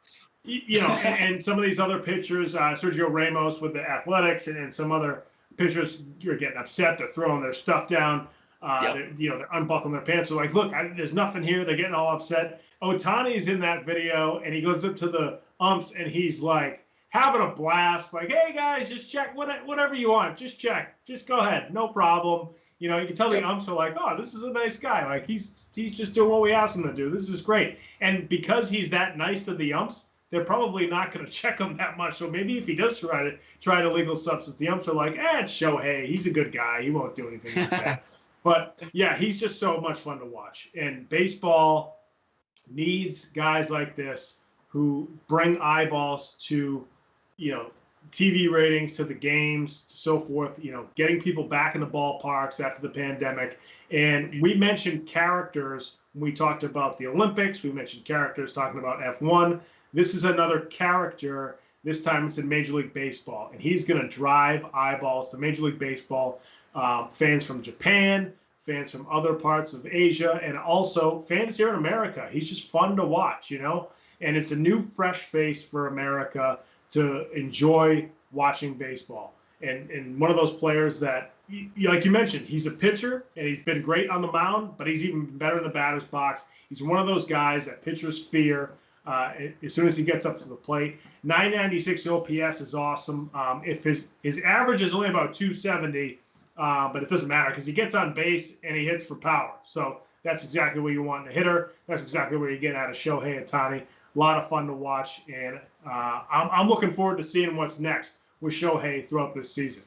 Speaker 2: and some of these other pitchers, Sergio Ramos with the Athletics and some other pitchers are getting upset. They're throwing their stuff down. They're unbuckling their pants. They're like, look, there's nothing here. They're getting all upset. Ohtani's in that video, and he goes up to the umps, and he's like having a blast. Like, hey, guys, just check whatever you want. Just check. Just go ahead. No problem. You can tell the umps are like, oh, this is a nice guy. Like, he's just doing what we asked him to do. This is great. And because he's that nice to the umps, they're probably not going to check him that much. So maybe if he does try an illegal substance, the umps are like, it's Shohei. He's a good guy. He won't do anything like that. But, yeah, he's just so much fun to watch. And baseball needs guys like this who bring eyeballs to, TV ratings, to the games, so forth, getting people back in the ballparks after the pandemic. And we mentioned characters when we talked about the Olympics. We mentioned characters talking about F1. This is another character. This time it's in Major League Baseball, and he's going to drive eyeballs to Major League Baseball. Fans from Japan, fans from other parts of Asia, and also fans here in America. He's just fun to watch, and it's a new, fresh face for America to enjoy watching baseball. And one of those players that, like you mentioned, he's a pitcher, and he's been great on the mound, but he's even better in the batter's box. He's one of those guys that pitchers fear. As soon as he gets up to the plate. 996 OPS is awesome. If his average is only about 270, but it doesn't matter because he gets on base and he hits for power. So that's exactly what you want in a hitter. That's exactly what you get out of Shohei Ohtani. A lot of fun to watch, and I'm looking forward to seeing what's next with Shohei throughout this season.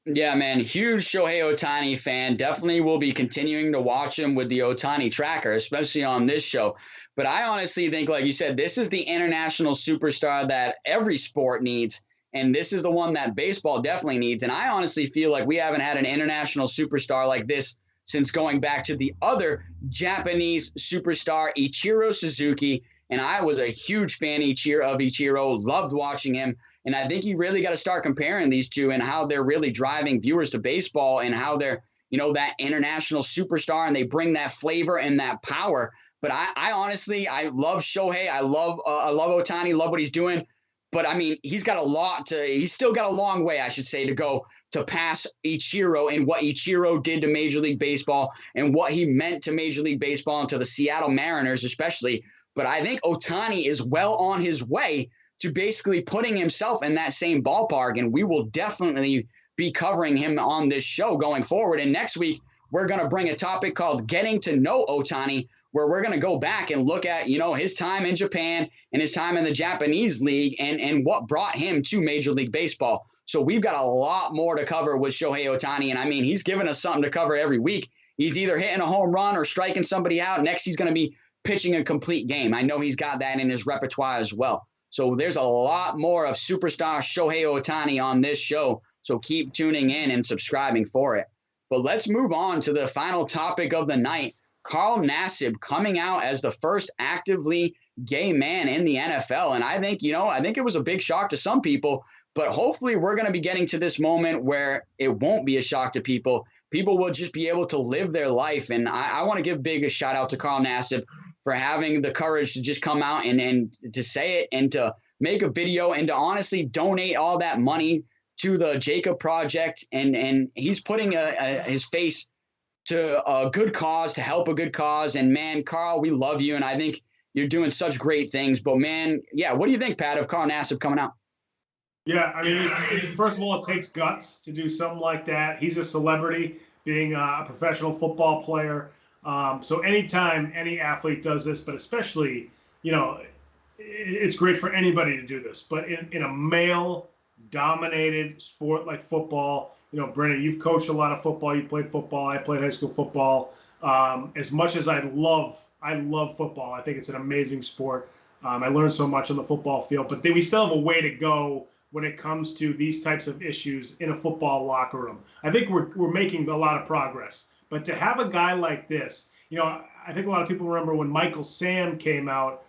Speaker 3: Yeah, man, huge Shohei Ohtani fan. Definitely will be continuing to watch him with the Ohtani tracker, especially on this show. But I honestly think, like you said, this is the international superstar that every sport needs, and this is the one that baseball definitely needs. And I honestly feel like we haven't had an international superstar like this since going back to the other Japanese superstar, Ichiro Suzuki. And I was a huge fan of Ichiro, loved watching him. And I think you really got to start comparing these two and how they're really driving viewers to baseball and how they're, that international superstar, and they bring that flavor and that power. But I honestly, I love Shohei. I love Ohtani, love what he's doing. But I mean, he's still got a long way, I should say, to go to pass Ichiro and what Ichiro did to Major League Baseball and what he meant to Major League Baseball and to the Seattle Mariners, especially. But I think Ohtani is well on his way to basically putting himself in that same ballpark. And we will definitely be covering him on this show going forward. And next week, we're going to bring a topic called Getting to Know Ohtani, where we're going to go back and look at, his time in Japan and his time in the Japanese league and what brought him to Major League Baseball. So we've got a lot more to cover with Shohei Ohtani. And I mean, he's given us something to cover every week. He's either hitting a home run or striking somebody out. Next, he's going to be pitching a complete game. I know he's got that in his repertoire as well. So there's a lot more of superstar Shohei Ohtani on this show. So keep tuning in and subscribing for it. But let's move on to the final topic of the night. Carl Nassib coming out as the first actively gay man in the NFL. And I think it was a big shock to some people, but hopefully we're going to be getting to this moment where it won't be a shock to people. People will just be able to live their life. And I want to give a shout out to Carl Nassib for having the courage to just come out and to say it and to make a video and to honestly donate all that money to the Jacob Project. And he's putting his face to a good cause, to help a good cause. And man, Carl, we love you. And I think you're doing such great things. But man, yeah, what do you think, Pat, of Carl Nassib coming out?
Speaker 2: Yeah, I mean, first of all, it takes guts to do something like that. He's a celebrity, being a professional football player. So anytime any athlete does this, but especially, you know, it's great for anybody to do this. But in a male-dominated sport like football, you know, Brennan, you've coached a lot of football. You played football. I played high school football. As much as I love football. I think it's an amazing sport. I learned so much on the football field, but we still have a way to go when it comes to these types of issues in a football locker room. I think we're making a lot of progress. But to have a guy like this, you know, I think a lot of people remember when Michael Sam came out,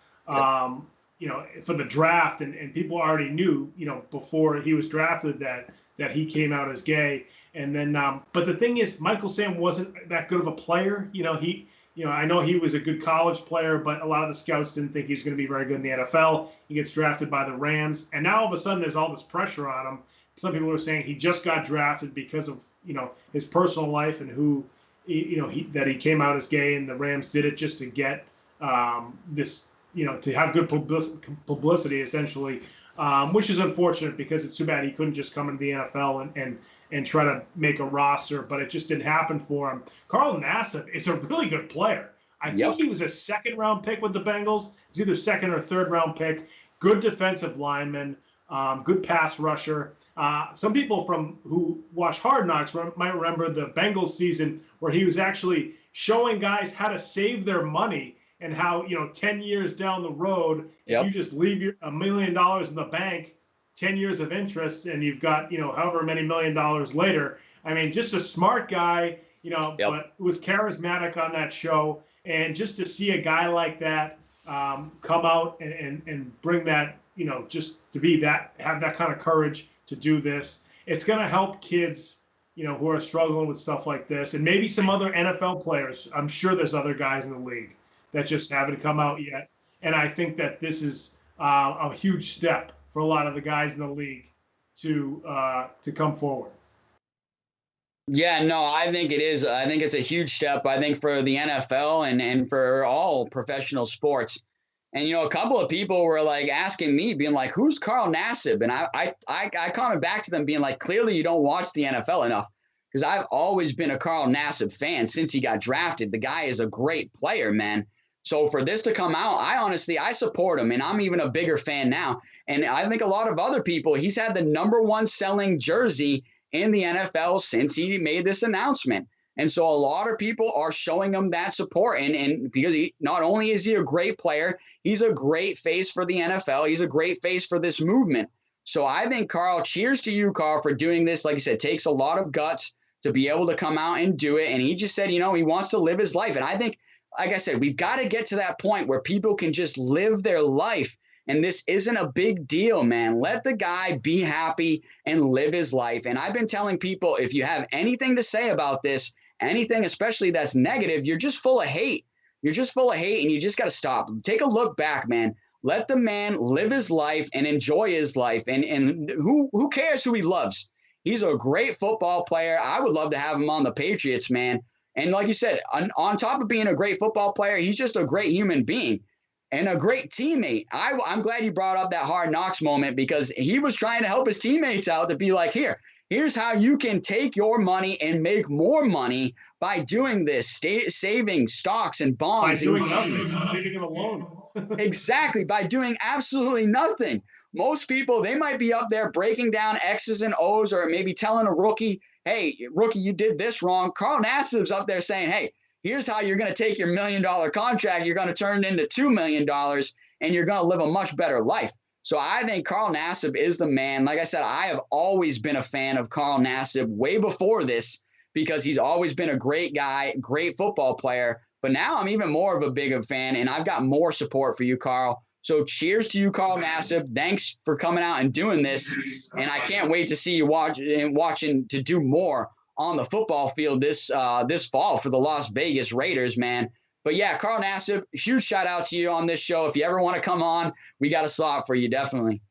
Speaker 2: you know, for the draft, and people already knew, you know, before he was drafted that he came out as gay. And then, but the thing is, Michael Sam wasn't that good of a player. You know, I know he was a good college player, but a lot of the scouts didn't think he was going to be very good in the NFL. He gets drafted by the Rams, and now all of a sudden there's all this pressure on him. Some people are saying he just got drafted because of, you know, his personal life and who, you know, that he came out as gay, and the Rams did it just to get this, you know, to have good publicity essentially, which is unfortunate because it's too bad he couldn't just come into the NFL and try to make a roster, but it just didn't happen for him. Carl Nassib is a really good player. I think he was a second-round pick with the Bengals. He's either second or third-round pick. Good defensive lineman, good pass rusher. Some people who watch Hard Knocks might remember the Bengals season where he was actually showing guys how to save their money and how, you know, 10 years down the road, if you just leave $1 million in the bank, 10 years of interest, and you've got, you know, however many $1 million later. I mean, just a smart guy, you know, but was charismatic on that show. And just to see a guy like that come out and bring that, you know, just to be that, have that kind of courage to do this, it's going to help kids, you know, who are struggling with stuff like this. And maybe some other NFL players. I'm sure there's other guys in the league that just haven't come out yet. And I think that this is a huge step for a lot of the guys in the league to come forward.
Speaker 3: Yeah, no, I think it is. I think it's a huge step. I think for the NFL and for all professional sports. And, you know, a couple of people were like asking me, being like, who's Carl Nassib? And I commented back to them being like, clearly you don't watch the NFL enough, because I've always been a Carl Nassib fan since he got drafted. The guy is a great player, man. So for this to come out, I support him, and I'm even a bigger fan now. And I think a lot of other people, he's had the #1 selling jersey in the NFL since he made this announcement. And so a lot of people are showing him that support. And because not only is he a great player, he's a great face for the NFL. He's a great face for this movement. So I think, Carl, cheers to you, Carl, for doing this. Like I said, it takes a lot of guts to be able to come out and do it. And he just said, you know, he wants to live his life. And I think, like I said, we've got to get to that point where people can just live their life. And this isn't a big deal, man. Let the guy be happy and live his life. And I've been telling people, if you have anything to say about this, anything especially that's negative, you're just full of hate. You're just full of hate, and you just got to stop. Take a look back, man. Let the man live his life and enjoy his life. And who cares who he loves? He's a great football player. I would love to have him on the Patriots, man. And like you said, on top of being a great football player, he's just a great human being and a great teammate. I'm glad you brought up that Hard Knocks moment, because he was trying to help his teammates out to be like, here's how you can take your money and make more money by doing this, saving stocks and bonds.
Speaker 2: By doing nothing, leaving it alone.
Speaker 3: Exactly, by doing absolutely nothing. Most people, they might be up there breaking down X's and O's, or maybe telling a rookie, hey, rookie, you did this wrong. Carl Nassib's up there saying, hey, here's how you're going to take your $1 million contract. You're going to turn it into $2 million, and you're going to live a much better life. So I think Carl Nassib is the man. Like I said, I have always been a fan of Carl Nassib way before this, because he's always been a great guy, great football player. But now I'm even more of a bigger fan, and I've got more support for you, Carl. So cheers to you, Carl Nassib. Thanks for coming out and doing this. And I can't wait to see you watching to do more on the football field this fall for the Las Vegas Raiders, man. But yeah, Carl Nassib, huge shout out to you on this show. If you ever want to come on, we got a slot for you, definitely.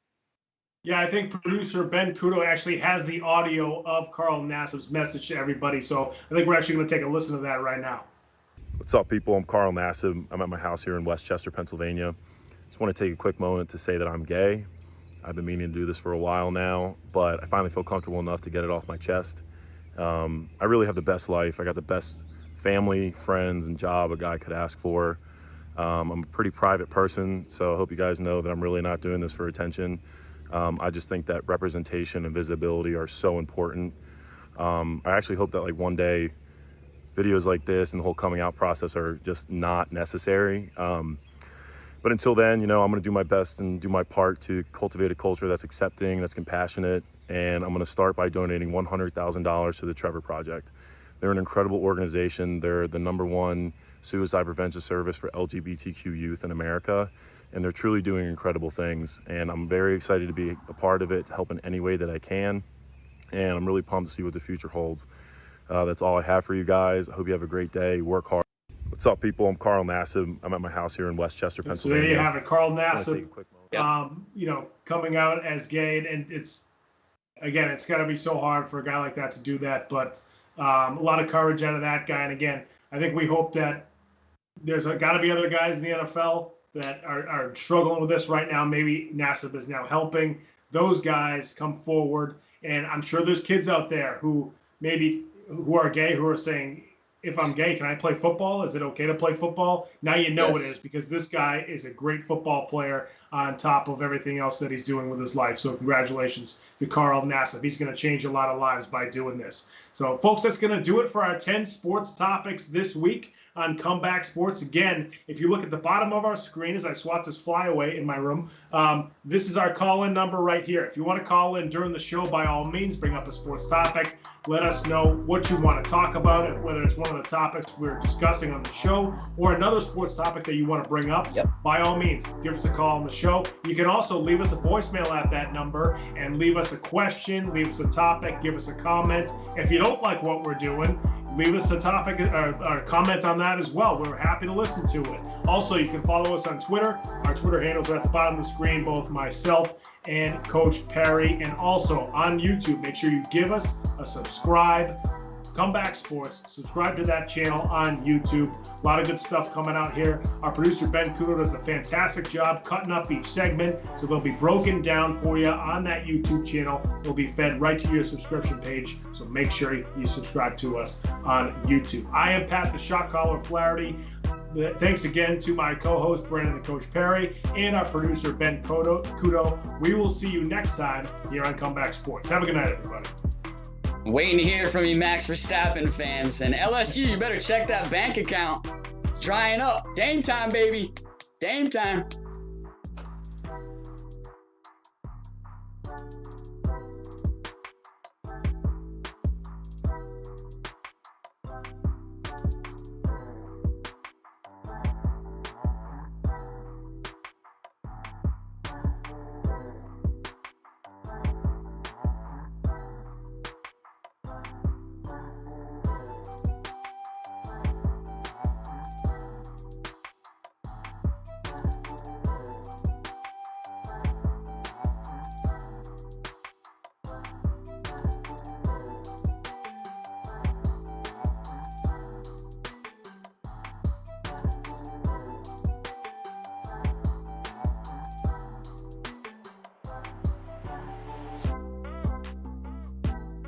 Speaker 2: Yeah, I think producer Ben Kudo actually has the audio of Carl Nassib's message to everybody. So I think we're actually going to take a listen to that right now.
Speaker 5: What's up, people? I'm Carl Nassib. I'm at my house here in Westchester, Pennsylvania. Just want to take a quick moment to say that I'm gay. I've been meaning to do this for a while now, but I finally feel comfortable enough to get it off my chest. I really have the best life. I got the best family, friends, and job a guy could ask for. I'm a pretty private person, so I hope you guys know that I'm really not doing this for attention. I just think that representation and visibility are so important. I actually hope that like one day videos like this and the whole coming out process are just not necessary. But until then, you know, I'm going to do my best and do my part to cultivate a culture that's accepting, that's compassionate, and I'm going to start by donating $100,000 to the Trevor Project. They're an incredible organization. They're the #1 suicide prevention service for LGBTQ youth in America, and they're truly doing incredible things. And I'm very excited to be a part of it, to help in any way that I can. And I'm really pumped to see what the future holds. That's all I have for you guys. I hope you have a great day. Work hard. What's up, people? I'm Carl Nassib. I'm at my house here in Westchester, Pennsylvania.
Speaker 2: So there you have it, Carl Nassib.
Speaker 3: Yeah.
Speaker 2: You know, coming out as gay, and it's got to be so hard for a guy like that to do that. But a lot of courage out of that guy. And again, I think we hope that there's got to be other guys in the NFL that are struggling with this right now. Maybe Nassib is now helping those guys come forward. And I'm sure there's kids out there who are gay who are saying, if I'm gay, can I play football? Is it okay to play football? Now you know
Speaker 3: Yes.
Speaker 2: it is, because this guy is a great football player on top of everything else that he's doing with his life. So congratulations to Carl Nassib. He's going to change a lot of lives by doing this. So, folks, that's going to do it for our 10 sports topics this week on Comeback Sports. Again, if you look at the bottom of our screen as I swat this flyaway in my room, this is our call-in number right here. If you want to call in during the show, by all means, bring up a sports topic. Let us know what you want to talk about, whether it's one of the topics we're discussing on the show or another sports topic that you want to bring up.
Speaker 3: Yep.
Speaker 2: By all means, give us a call on the show. You can also leave us a voicemail at that number and leave us a question, leave us a topic, give us a comment. If you don't like what we're doing, leave us a topic or comment on that as well. We're happy to listen to it. Also, you can follow us on Twitter. Our Twitter handles are at the bottom of the screen, both myself and Coach Perry. And also on YouTube, make sure you give us a subscribe. Comeback Sports, subscribe to that channel on YouTube. A lot of good stuff coming out here. Our producer Ben Kudo does a fantastic job cutting up each segment, so they'll be broken down for you on that YouTube channel. They'll be fed right to your subscription page, so make sure you subscribe to us on YouTube. I am Pat the Shot Caller Flaherty. Thanks again to my co-host Brandon and Coach Perry and our producer Ben Kudo. We will see you next time here on Comeback Sports. Have a good night, everybody.
Speaker 3: Waiting to hear from you, Max Verstappen fans. And LSU, you better check that bank account. It's drying up. Dame time, baby. Dame time.